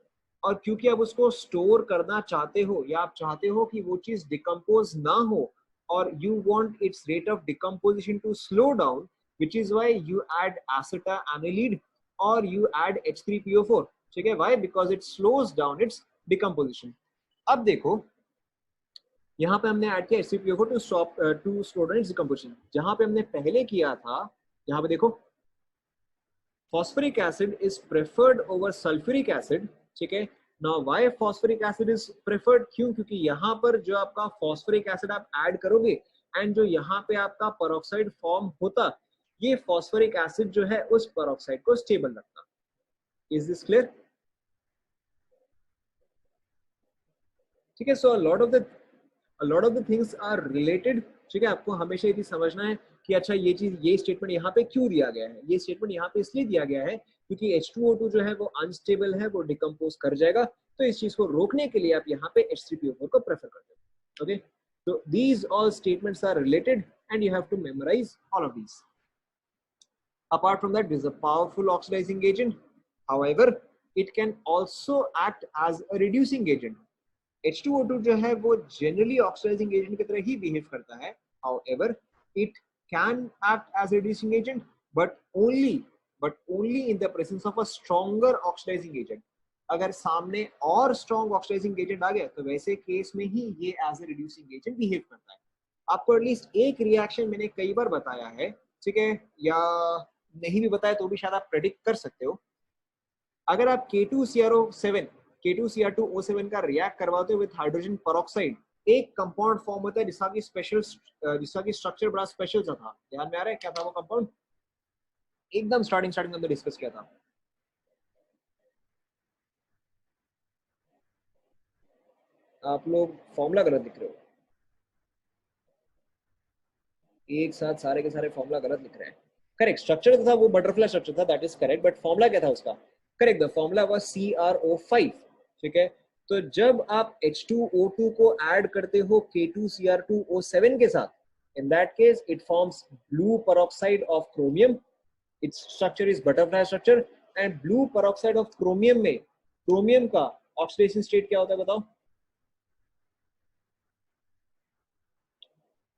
और क्योंकि आप उसको स्टोर करना चाहते हो या आप चाहते हो कि वो चीज डिकम्पोज ना हो और you want its rate of decomposition to slow down, which is why you add acetamide or you add H3PO4, ठीक है। Why? Because it slows down its decomposition. अब देखो यहाँ पे हमने ऐड किया H3PO4 to slow down its decomposition. जहां पे हमने पहले किया था, यहाँ पे देखो phosphoric acid is preferred over sulphuric acid, ठीक है। Now why phosphoric acid is preferred, क्यों? क्योंकि यहाँ पर जो आपका फॉस्फोरिक एसिड आप ऐड करोगे एंड जो यहाँ पे आपका पेरोक्साइड फॉर्म होता, ये फॉस्फोरिक एसिड जो है उस पेरोक्साइड को स्टेबल रखता। Is this clear? ठीक है। सो a lot of the things are related, ठीक है। आपको हमेशा ये समझना है कि अच्छा ये स्टेटमेंट यहाँ पे क्यों दिया गया है। ये स्टेटमेंट यहाँ पे इसलिए दिया गया है क्योंकि H2O2 जो है वो अनस्टेबल है, वो डिकम्पोज कर जाएगा, तो इस चीज को रोकने के लिए आप यहाँ पे H3PO4 को प्रेफर करते हो। Okay, so these all statements are related and you have to memorize all of these. Apart from that, this is a powerful oxidizing agent. However, it can also act as a reducing agent. H2O2 जो है वो generally oxidizing agent की तरह ही behave करता है. However, it can act as a reducing agent, but only in the presence of a stronger oxidizing agent. अगर सामने और strong oxidizing agent आ गया तो वैसे केस में ही ये as a reducing agent behave करता है. आपको एटलीस्ट एक रिएक्शन मैंने कई बार बताया है, ठीक है, या नहीं भी बताया तो भी शायद आप प्रेडिक्ट कर सकते हो। अगर आप K2CR2O7 का रिएक्ट करवाते हो विद हाइड्रोजन पेरोक्साइड, एक कंपाउंड फॉर्म होता है जिसका की स्ट्रक्चर बड़ा स्पेशल सा था। ध्यान में आ रहा है क्या था वो कंपाउंड? एकदम स्टार्टिंग में हमने डिस्कस किया था। आप लोग फॉर्मूला गलत लिख रहे हो, एक साथ सारे के सारे फॉर्मूला गलत लिख रहे हैं। करेक्ट स्ट्रक्चर था वो बटरफ्लाई स्ट्रक्चर था, that is correct, but formula क्या था उसका? Correct, the formula was CrO5, ठीक है। तो जब आप H2O2 को ऐड करते हो K2Cr2O7 के साथ, in that case it forms blue peroxide of chromium. Its structure is butterfly structure and blue peroxide of chromium में chromium का ऑक्सीडेशन स्टेट क्या होता है बताओ?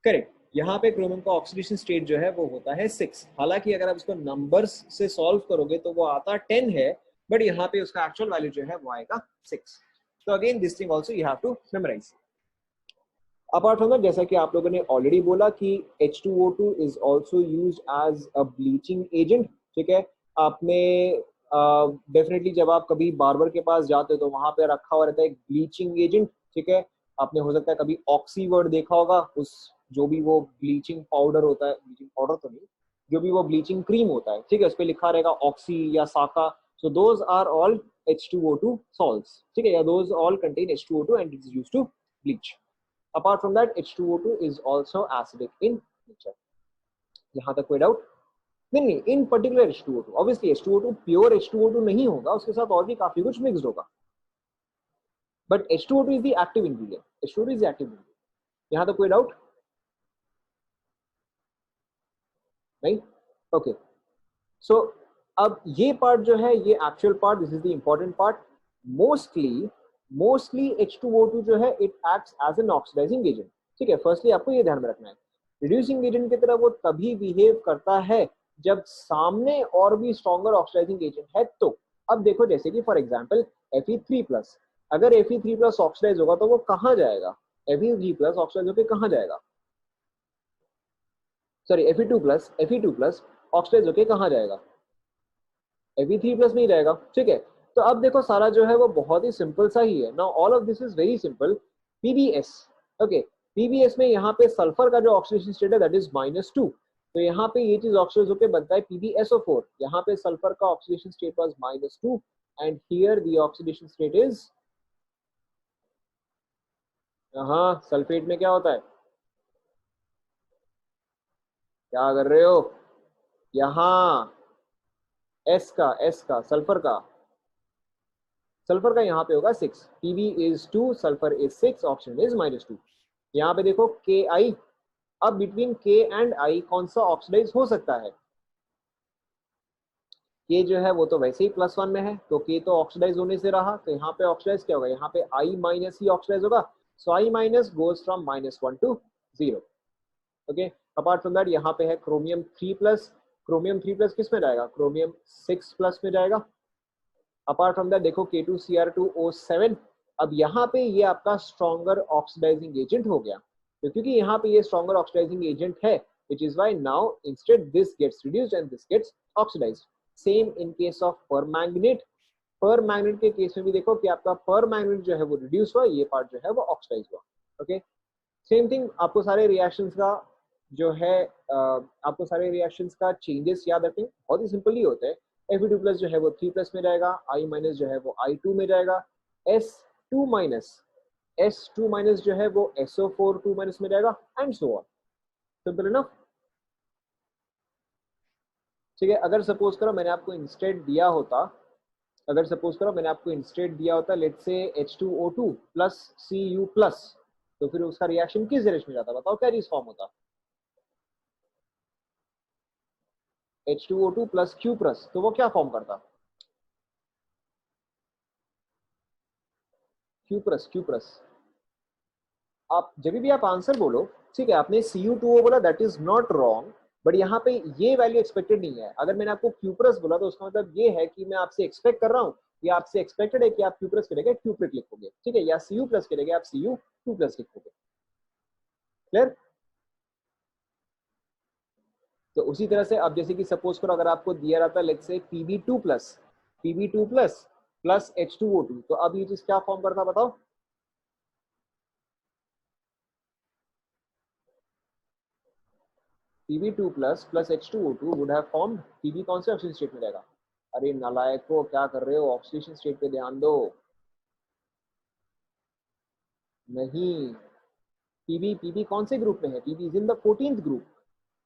करेक्ट, यहाँ पे क्रोमियम का ऑक्सीडेशन स्टेट जो है वो होता है 6। हालांकि अगर आप इसको नंबर्स से सॉल्व करोगे तो वो आता 10 है, बट यहाँ पे उसका एक्चुअल वैल्यू जो है वो आएगा 6। तो again this thing also you have to memorise. Apart from that, जैसा कि आप लोगों ने ऑलरेडी बोला कि H2O2 is also used as a bleaching agent, ठीक है। आपने डेफिनेटली जब आप कभी बार्बर के पास जाते हो तो वहां पे रखा हुआ रहता है एक ब्लीचिंग एजेंट, ठीक है। आपने हो सकता है कभी ऑक्सी वर्ड देखा होगा, उस जो भी वो ब्लीचिंग पाउडर होता है, ब्लीचिंग पाउडर तो नहीं, जो भी वो ब्लीचिंग क्रीम होता है, ठीक है, उस पर लिखा रहेगा ऑक्सी या साका। So those are all H2O2 salts. ठीक है, या those all contain H2O2 and it is used to bleach. Apart from that, H2O2 is also acidic in nature. यहाँ तक कोई डाउट नहीं? इन particular H2O2, obviously H2O2 pure H2O2 नहीं होगा, उसके साथ और भी काफी कुछ मिक्स्ड होगा, but H2O2 is the active ingredient. H2O2 is the active ingredient. यहाँ तक कोई डाउट नहीं? ओके, सो अब ये पार्ट जो है, ये actual part, this is the important part. Mostly H2O2 जो है it acts as an oxidising agent. ठीक है, फर्स्टली आपको ये ध्यान में रखना है, रिड्यूसिंग एजेंट की तरह वो तभी बिहेव करता है जब सामने और भी स्ट्रॉन्गर ऑक्सीडाइजिंग एजेंट है. तो अब देखो, जैसे कि फॉर एग्जांपल Fe3+, अगर Fe3+ ऑक्सीडाइज होगा तो वो कहाँ जाएगा? Fe3+ ऑक्सीडाइज होकर कहाँ जाएगा? सॉरी, Fe2+ ऑक्सीडाइज होकर कहाँ जाएगा? Fe3+ नहीं जाएगा. ठीक है, तो अब देखो सारा जो है वो बहुत ही सिंपल सा ही है. Now all of this is very simple. PbS, okay, PbS में यहाँ पे सल्फर का जो ऑक्सीडेशन स्टेट है दैट इज -2. तो यहाँ पे ये चीज ऑक्सीडाइज होकर बनता है PbSO4. यहाँ पे सल्फर का oxidation state was -2 and here the oxidation state is, हाँ, सल्फेट में क्या होता है? क्या कर रहे हो? यहाँ S का सल्फर का यहाँ पे होगा 6. Pb is 2, sulphur is 6, oxygen is -2. यहाँ पे देखो Ki, अब बिटवीन K एंड I कौन सा ऑक्सीडाइज हो सकता है? K जो है वो तो वैसे ही +1 में है, तो K तो ऑक्सीडाइज होने से रहा, तो यहाँ पे ऑक्सीडाइज क्या होगा? यहाँ पे I- ही ऑक्सीडाइज होगा. सो I- goes from -1 to 0. Okay, apart from that यहाँ पे है क्रोमियम 3+. क्रोमियम 3+ किस में जाएगा? क्रोमियम 6+ में जाएगा. अपार्ट फ्रॉम दैट देखो K2Cr2O7. अब यहाँ पे ये आपका स्ट्रॉन्गर ऑक्सीडाइजिंग एजेंट हो गया. तो क्योंकि यहाँ पे ये स्ट्रॉन्गर ऑक्सीडाइजिंग एजेंट है, which is why now instead this gets reduced and this gets oxidized. Same in case of permanganate. Permanganate के केस में भी देखो कि आपका परमैंगनेट जो है वो रिड्यूस हुआ, ये पार्ट जो है वो ऑक्सीडाइज हुआ. Okay, same thing. आपको सारे रिएक्शंस का जो है आपको सारे रिएक्शंस का चेंजेस याद रखें, बहुत ही सिंपल ही होते हैं. Fe2+ जो है वो 3+ में जाएगा, I- जो है वो I2 में जाएगा, S2- जो है वो SO4 2- में जाएगा, and so on. Simple enough. ठीक है, अगर सपोज करो मैंने आपको इंस्टेड दिया होता, let's say H2O2 plus Cu plus, तो फिर उसका रिएक्शन किस डायरेक्शन में जाता? बताओ क्या चीज फॉर्म होता? H2O2 प्लस Q प्लस, तो वो क्या फॉर्म करता? Q plus. आप जब भी आप आंसर बोलो, ठीक है, आपने Cu2O बोला, that is not wrong, but यहाँ पे ये वैल्यू एक्सपेक्टेड नहीं है. अगर मैंने आपको Q प्लस बोला तो उसका मतलब ये है कि मैं आपसे एक्सपेक्ट कर रहा हूँ, या आपसे एक्सपेक्टेड है कि आप Q प्लस के जगह Q प्लस लिखोगे. ठीक है, या Cu प्लस के जगह आप Cu2 प्लस लिखोगे. क्लियर? तो उसी तरह से अब जैसे कि सपोज करो अगर आपको दिया रहता है let's say Pb2 plus plus H2O2, तो अब ये चीज क्या फॉर्म करता बताओ? Pb2 plus H2O2 would have formed Pb. कौन से ऑक्सीजन स्टेट में रहेगा? अरे नालायको, क्या कर रहे हो? ऑक्सीडेशन स्टेट पे ध्यान दो. नहीं, Pb कौन से ग्रुप में है? Pb is in the 14th group.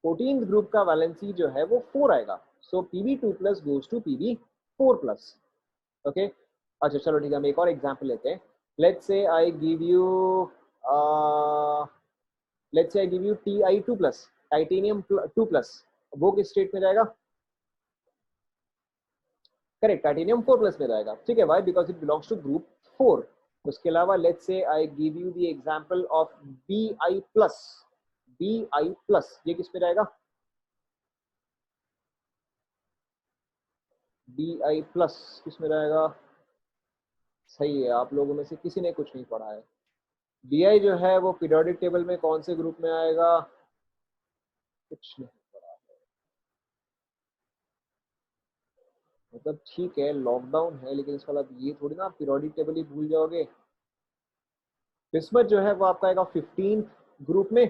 14th group का वैलेंसी जो है वो 4 आएगा. सो Pb2 plus goes to Pb4 plus. Okay, अच्छा चलो ठीक है, हम एक और एग्जांपल लेते हैं. Let's say I give you Ti2 plus, titanium 2 plus, वो किस स्टेट में जाएगा? करेक्ट, टाइटेनियम 4 प्लस में जाएगा. ठीक है, why? Because it belongs to group 4. उसके अलावा let's say I give you the example of Bi plus, ये किस में जाएगा? Bi प्लस किस में जाएगा? सही है, आप लोगों में से किसी ने कुछ नहीं पढ़ा है. Bi जो है वो पीरियोडिक टेबल में कौन से ग्रुप में आएगा? कुछ नहीं पढ़ा है. मतलब ठीक है, लॉकडाउन है, लेकिन इसका मतलब ये थोड़ी ना आप पीरियोडिक टेबल ही भूल जाओगे. बिस्मथ जो है वो आपका आएगा 15th ग्रुप में.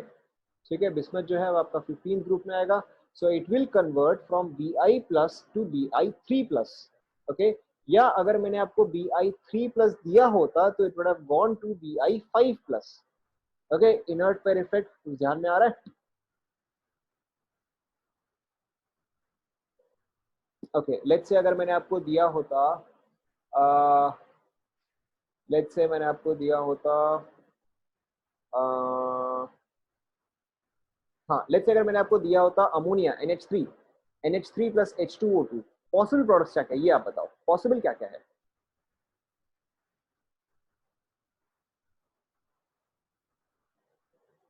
ठीक है, बिस्मथ जो है वो आपका 15th ग्रुप में आएगा. So it will convert from Bi plus to Bi3 plus. Okay, या अगर मैंने आपको Bi3+ दिया होता तो it would have gone to Bi5+। Okay, inert pair effect ध्यान में आ रहा है? ओके, लेट्स से अगर मैंने आपको दिया होता लेट्स से मैंने आपको दिया होता हाँ, लेट्स से अगर मैंने आपको दिया होता ammonia NH3 plus H2O2, possible products क्या क्या, ये आप बताओ, पॉसिबल क्या क्या है?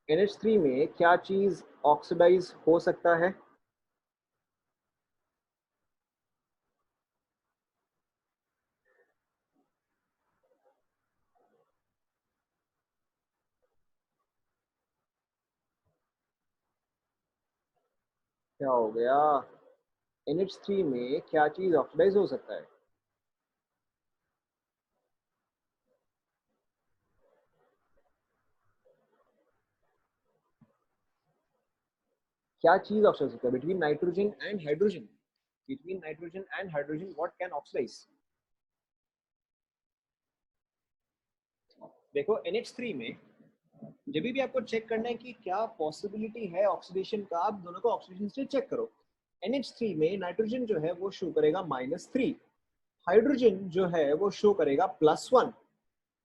NH3 में क्या चीज ऑक्सीडाइज हो सकता है? क्या हो गया? NH3 में क्या चीज ऑक्सीडाइज हो सकता है? क्या चीज ऑक्सीडाइज हो सकता है between nitrogen and hydrogen? Between nitrogen and hydrogen what can oxidise? देखो, NH3 में जब भी आपको चेक करना है कि क्या पॉसिबिलिटी है ऑक्सीडेशन का, आप दोनों को ऑक्सीडेशन से चेक करो। NH3 में नाइट्रोजन जो है वो शो करेगा -3, हाइड्रोजन जो है वो शो करेगा +1।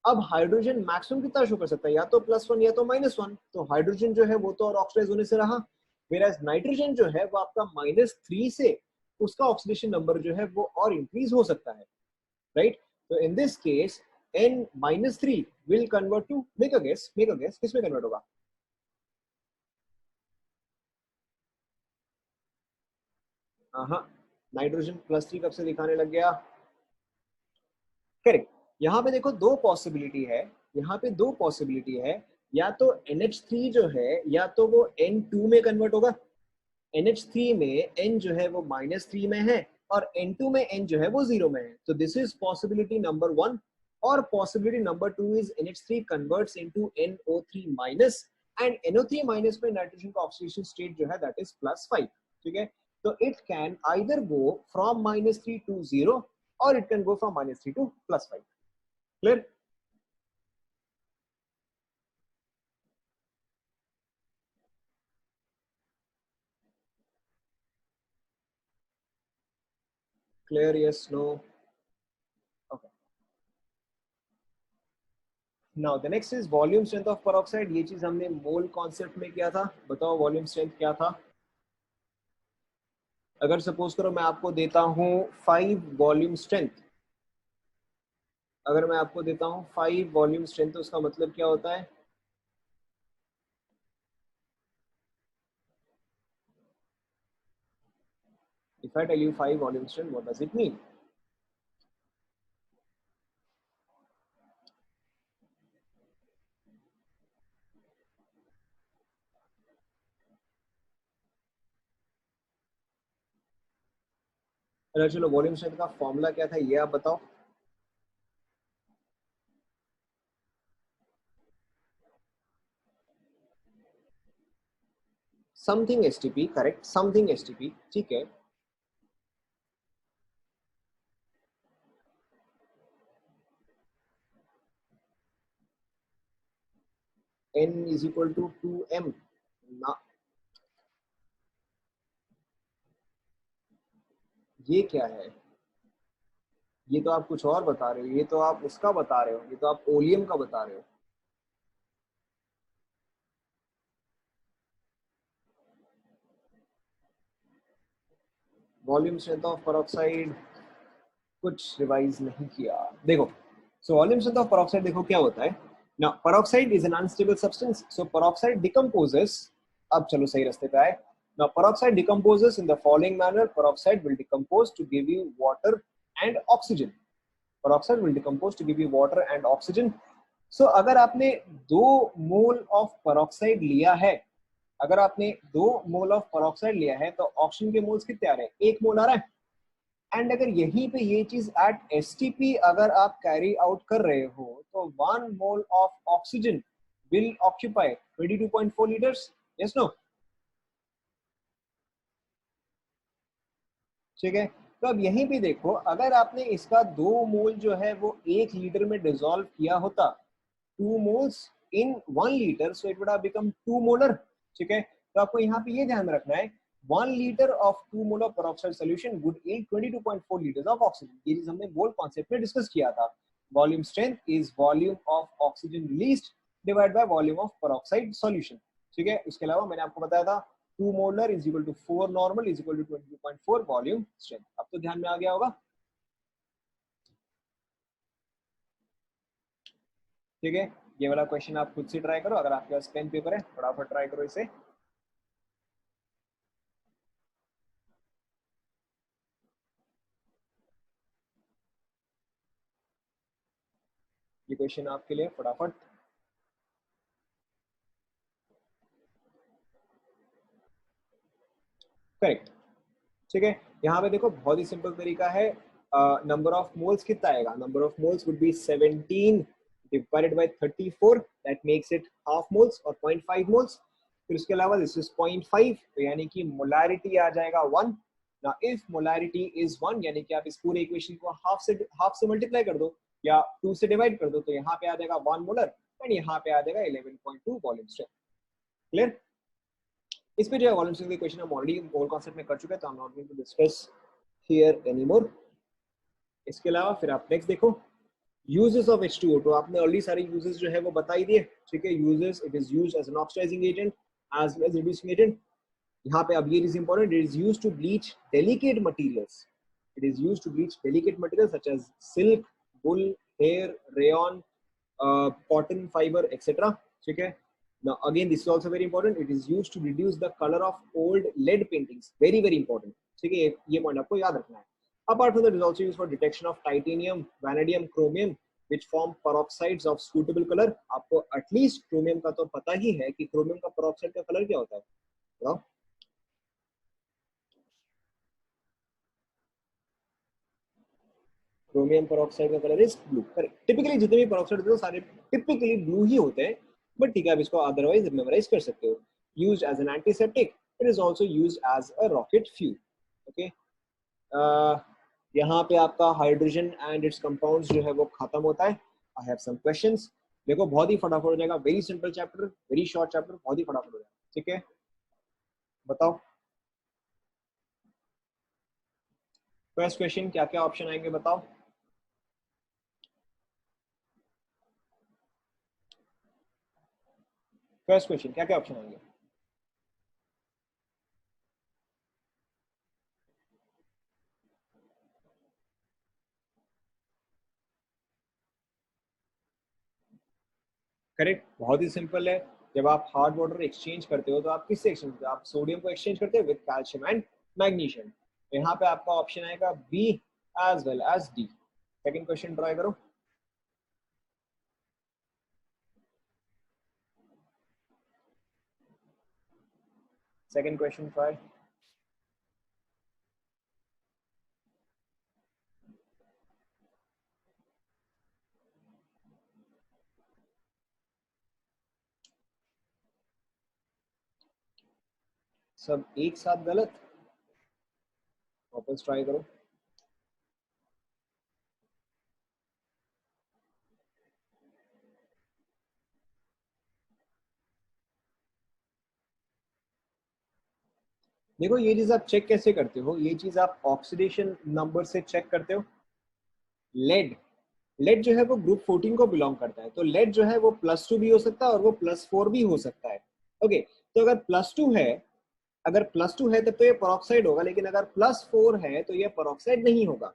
अब हाइड्रोजन मैक्सिमम कितना शो कर सकता है, या तो +1 या तो -1, तो हाइड्रोजन जो है वो तो और ऑक्सीडाइज होने से रहा, वेराज नाइट्रोजन जो है वो आपका -3 से उसका ऑक्सीडेशन नंबर जो है वो और इंक्रीज हो सकता है, राइट? तो इन this case N-3 will convert to, make a guess, किस में कन्वर्ट होगा? हाँ, नाइट्रोजन +3 कब से दिखाने लग गया? करेक्ट। यहाँ पे देखो दो पॉसिबिलिटी है, यहाँ पे दो पॉसिबिलिटी है, या तो NH3 जो है या तो वो N2 में कन्वर्ट होगा। NH3 में N जो है वो -3 में है और N2 में N जो है वो 0 में है, तो दिस इज पॉसिबिलिटी नंबर 1। और possibility number 2 is NH3 converts into NO3- and NO3- में नाइट्रोजन का ऑक्सीडेशन स्टेट जो है दैट इज +5। ठीक है, तो it can either go from -3 to 0 or it can go from -3 to +5। Clear? Clear? Yes, no? Okay. Now the next is volume strength of peroxide। ये चीज हमने मोल कॉन्सेप्ट में किया था। बताओ वॉल्यूम स्ट्रेंथ क्या था? अगर सपोज करो मैं आपको देता हूँ 5 वॉल्यूम स्ट्रेंथ, अगर मैं आपको देता हूँ 5 वॉल्यूम स्ट्रेंथ, तो उसका मतलब क्या होता है? If I tell you 5 volume strength, what does it mean? अरे चलो, वॉल्यूम स्ट्रेंथ का फॉर्मूला क्या था ये आप बताओ। Something STP, correct, something STP, ठीक है। N is equal to 2m ना, ये क्या है? ये तो आप कुछ और बता रहे हो, ये तो आप उसका बता रहे हो, ये तो आप ओलियम का बता रहे हो। वॉल्यूम स्ट्रेंथ ऑफ पेरोक्साइड कुछ रिवाइज नहीं किया। देखो, so volume strength of peroxide देखो क्या होता है ना। Peroxide is an unstable substance, so peroxide decomposes. अब चलो सही रास्ते पे आए। Now peroxide decomposes in the following manner. Peroxide will decompose to give you water and oxygen. Peroxide will decompose to give you water and oxygen. So अगर आपने 2 mole of peroxide लिया है, अगर आपने 2 मोल ऑफ पेरोक्साइड लिया है तो oxygen के मोल्स कितने आ रहे हैं? 1 मोल आ रहा है। एंड अगर यहीं पे ये चीज एट एसटीपी अगर आप कैरी आउट कर रहे हो तो 1 mole of oxygen will occupy 22.4 litres. Yes no? ठीक है, तो अब यहीं पे देखो, अगर आपने इसका 2 मोल जो है वो 1 लीटर में डिसॉल्व किया होता, 2 moles in 1 liter, so it would have become 2 molar. ठीक है, तो आपको यहाँ पे ये ध्यान में रखना है, 1 liter of 2 molar peroxide solution would yield 22.4 liters of oxygen. ये चीज हमने मोल कॉन्सेप्ट में डिस्कस किया था. Volume strength is volume of oxygen released divide by volume of peroxide solution. ठीक है, उसके अलावा मैंने आपको बताया था 2 molar is equal to 4 normal is equal to 22.4 volume strength. अब तो ध्यान में आ गया होगा. ठीक है, ये वाला क्वेश्चन आप खुद से ट्राई करो, अगर आपके पास पेन पेपर है फटाफट ट्राई करो इसे. ये क्वेश्चन आपके लिए फटाफट. करेक्ट. ठीक है, यहाँ पे देखो बहुत ही सिंपल तरीका है. नंबर ऑफ मोल्स कितना आएगा, number of moles would be 17 divided by 34, that makes it half moles और 0.5 मोल्स. फिर उसके अलावा दिस इज 0.5, तो यानी कि मोलारिटी आ जाएगा 1. ना इफ मोलारिटी इज 1, यानी कि आप इस पूरे इक्वेशन को हाफ से मल्टीप्लाई कर दो या 2 से डिवाइड कर दो, तो यहाँ पे आ जाएगा 1 मोलर एंड यहाँ पे आ जाएगा 11.2 वॉल्यूम स्ट्रेंथ. क्लियर. इस पे जो है वॉल्यूम स्ट्रेंथ क्वेश्चन हम ऑलरेडी मोल कॉन्सेप्ट में कर चुके हैं, तो I am not going to discuss here anymore. इसके अलावा फिर आप नेक्स्ट देखो, यूजेस ऑफ H2O. तो आपने ऑलरेडी सारे यूजेस जो है वो बता ही दिए. ठीक है, uses, it is used as an oxidising agent as well as reducing agent. यहाँ पे अब ये is important, it is used to bleach delicate materials. It is used to bleach delicate materials such as silk, wool, hair, rayon, cotton fiber, etc. ठीक है. Now again, this is also very important. It is used to reduce the color of old lead paintings. Very very important. ठीक है, ये point आपको याद रखना है. Apart from that, it is also used for detection of titanium, vanadium, chromium, which form peroxides of suitable color. आपको at least chromium का तो पता ही है कि क्रोमियम का पेरोक्साइड का कलर क्या होता है, बताओ. क्रोमियम पेरोक्साइड का colour is blue. Correct. Typically जितने भी पेरोक्साइड होते हैं सारे टिपिकली ब्लू ही होते हैं, बट ठीक है, आप इसको अदरवाइज मेमोराइज कर सकते हो. Used as an antiseptic, it is also used as a rocket fuel. Okay. यहाँ पे आपका हाइड्रोजन एंड इट्स कंपाउंड्स जो है वो खत्म होता है. I have some questions. देखो बहुत ही फटाफट हो जाएगा, very simple chapter, very short chapter, बहुत ही फटाफट हो जाएगा. ठीक है, बताओ फर्स्ट क्वेश्चन क्या क्या ऑप्शन आएंगे, बताओ. फर्स्ट क्वेश्चन क्या क्या ऑप्शन आएंगे. करेक्ट, बहुत ही सिंपल है. जब आप हार्ड वाटर एक्सचेंज करते हो तो आप किससे एक्सचेंज करते हो, आप सोडियम को एक्सचेंज करते हो विद कैल्शियम एंड मैग्नीशियम. यहाँ पे आपका ऑप्शन आएगा B as well as D. Second question try करो. Second question try. सब एक साथ गलत, वापस ट्राई करो. देखो ये चीज आप चेक कैसे करते हो, ये चीज आप ऑक्सीडेशन नंबर से चेक करते हो. लेड, लेड जो है वो ग्रुप 14 को बिलोंग करता है, तो लेड जो है वो +2 भी हो सकता है और वो +4 भी हो सकता है. ओके, तो अगर +2 है, अगर +2 है तब तो ये पेरोक्साइड होगा, लेकिन अगर +4 है तो ये पेरोक्साइड नहीं होगा.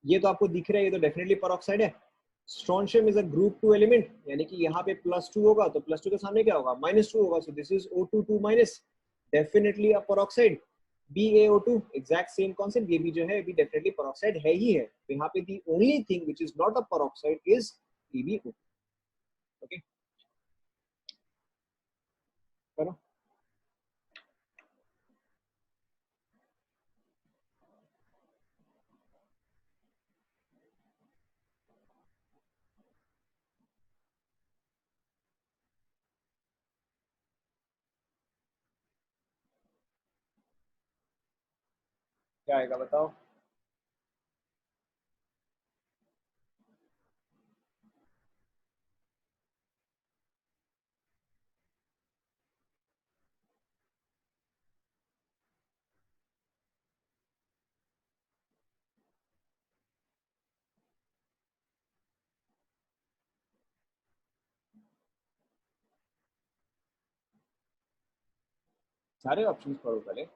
ये तो आपको दिख रहा है, ये तो डेफिनेटली पेरोक्साइड है. Strontium is a group 2 element, यानी कि यहाँ पे +2 होगा तो +2 के सामने क्या होगा, -2 होगा, so this is O2 2 minus, definitely a peroxide. BaO2 exact same concept, ये भी जो है भी डेफिनेटली पेरोक्साइड है ही है. तो यहाँ पे the only thing which is not a peroxide is PbO2. Okay, करो. क्या आएगा बताओ. सारे ऑप्शंस पढ़ो पहले।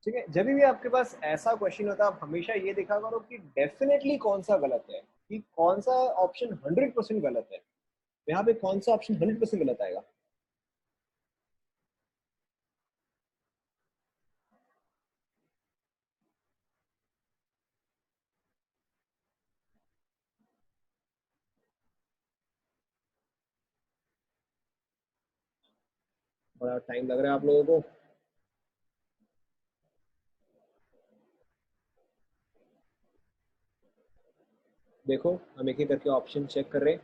ठीक है, जब भी आपके पास ऐसा क्वेश्चन होता है आप हमेशा ये देखा करो कि डेफिनेटली कौन सा गलत है, कि कौन सा ऑप्शन 100% गलत है। यहाँ पे कौन सा ऑप्शन 100% गलत आएगा? बड़ा टाइम लग रहा है आप लोगों को। देखो हम एक एक करके ऑप्शन चेक कर रहे हैं।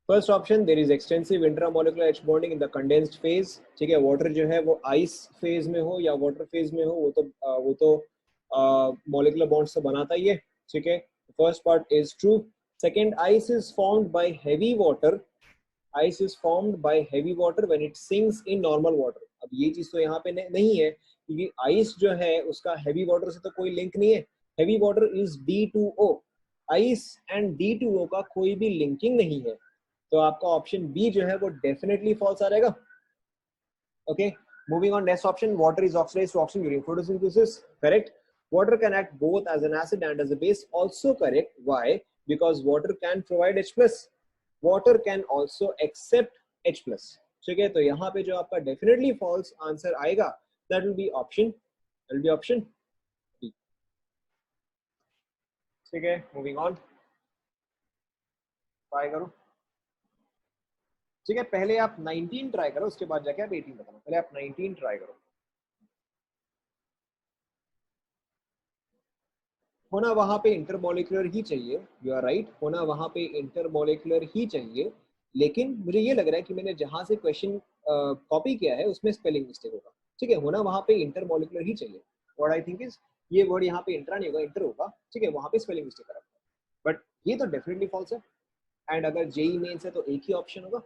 First option, there is extensive intramolecular H bonding in the condensed phase. ठीक है, वाटर जो है वो आइस फेज में हो या वाटर फेज में हो, वो तो मॉलिकुलर बॉन्ड्स से बनाता ही है। ठीक है, first part is true. Second, ice is formed by heavy water. Ice is formed by heavy water when it sinks in normal water. अब ये चीज तो यहाँ पे नहीं है, क्योंकि आइस जो है उसका हैवी वाटर से तो कोई लिंक नहीं है। Heavy water is D2O। Ice and D2O का कोई भी लिंकिंग नहीं है, तो आपका ऑप्शन बी जो है वो डेफिनेटली फॉल्स आ जाएगा। Okay, moving on, next option, water is oxidized to oxygen during photosynthesis. Correct. Water can act both as an acid and as a base. Also correct. Why? Because water can provide H plus. Water can also accept H plus. ठीक है, तो यहाँ पे जो आपका definitely false answer आएगा, that will be option B. ठीक है, moving on, ट्राई करो। ठीक है, पहले आप 19 ट्राई करो, उसके बाद जाके आप 18 बताना। पहले आप 19 ट्राई करो। होना वहां पे इंटरमोलिकुलर ही चाहिए, यू आर राइट, होना वहां पे इंटरमोलिकुलर ही चाहिए। लेकिन मुझे ये लग रहा है कि मैंने जहां से क्वेश्चन कॉपी किया है उसमें स्पेलिंग मिस्टेक होगा। ठीक है, होना वहां पे इंटरमोलिकुलर ही चाहिए। व्हाट आई थिंक इज, ये वर्ड यहाँ पे इंट्रा नहीं होगा, इंटर होगा। ठीक है, वहां पे स्पेलिंग मिस्टेक करा, बट ये तो डेफिनेटली फॉल्स है। एंड अगर जेई मेन्स है तो एक ही ऑप्शन होगा।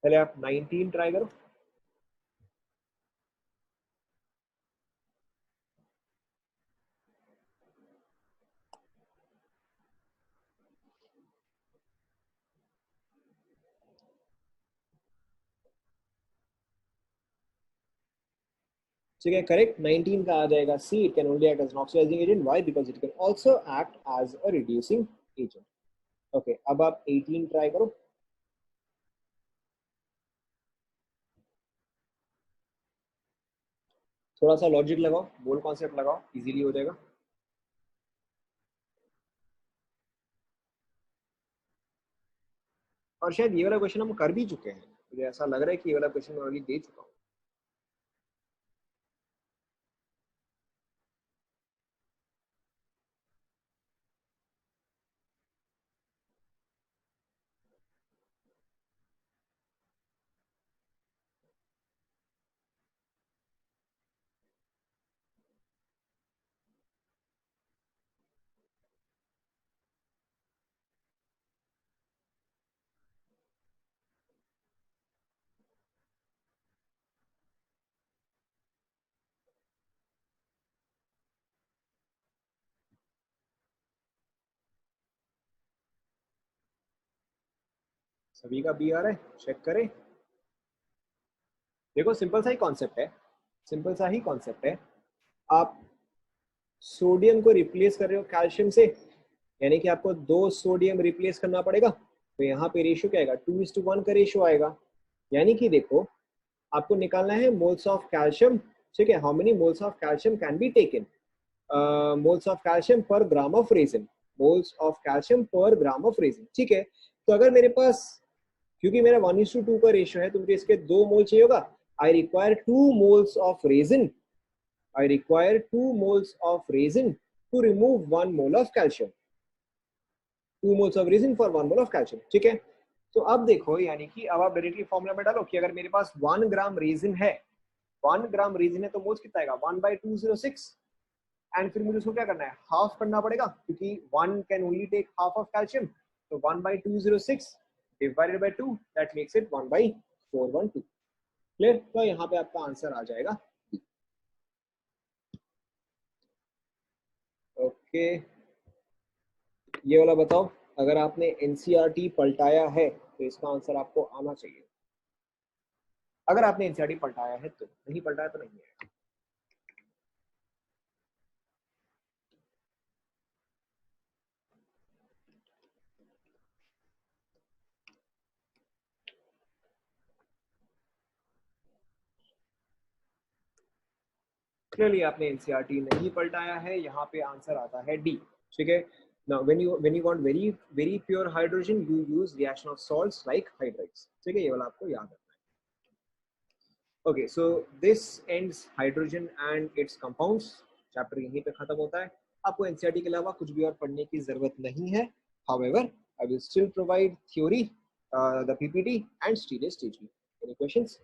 पहले आप 19 ट्राई करो। ठीक है, करेक्ट, 19 का आ जाएगा C. It can only act as an oxidising agent. Why? Because it can also act as a reducing agent. Okay, अब आप 18 ट्राई करो। थोड़ा सा लॉजिक लगाओ, बोल कॉन्सेप्ट लगाओ, इजीली हो जाएगा। और शायद ये वाला क्वेश्चन हम कर भी चुके हैं, मुझे ऐसा लग रहा है कि ये वाला क्वेश्चन मैं ऑलरेडी दे चुका हूँ। सभी का बी आ रहा है, चेक करें। देखो सिंपल सा ही कॉन्सेप्ट है, सिंपल सा ही कॉन्सेप्ट है। आप सोडियम को रिप्लेस कर रहे हो कैल्शियम से, यानी कि आपको 2 सोडियम रिप्लेस करना पड़ेगा। तो यहाँ पे रेशियो क्या आएगा? 2:1 का रेशियो आएगा। यानी कि देखो, आपको निकालना है मोल्स ऑफ कैल्शियम। ठीक है, how many moles of calcium can be taken, moles of calcium per gram of resin, moles of calcium per gram of resin. ठीक है, तो अगर मेरे पास, क्योंकि मेरा 1:2 का रेशियो है, तो मुझे इसके 2 मोल चाहिए होगा। I require 2 moles of resin I require 2 moles of resin to remove 1 mole of calcium. 2 moles of resin for 1 mole of calcium. ठीक है, तो अब देखो यानी कि अब आप डायरेक्टली फॉर्मूला में डालो कि अगर मेरे पास 1 ग्राम रेजिन है, 1 ग्राम रेजिन है तो मोल्स कितना आएगा 1/206, एंड फिर मुझे उसको क्या करना है, हाफ करना पड़ेगा क्योंकि 1 can only take half of calcium, तो 1/206 divided by 2 that makes it 1/412. Clear, तो यहाँ पे आपका आंसर आ जाएगा. ओके, ये वाला बताओ, अगर आपने एनसीईआरटी पलटाया है तो इसका आंसर आपको आना चाहिए. अगर आपने एनसीईआरटी पलटाया है तो, नहीं पलटाया तो नहीं है. क्लियरली आपने एनसीईआरटी नहीं पलटाया है, यहाँ पे आंसर आता है डी. ठीक है, now when you want very pure hydrogen you use reaction of salts like hydrides. ठीक है, ये वाला आपको याद रखना है. Okay, so this ends hydrogen and it's compounds. Chapter यहीं पे खत्म होता है. आपको एनसीईआरटी के अलावा कुछ भी और पढ़ने की जरूरत नहीं है. However, I will still provide theory, the PPT and statistics. Any questions?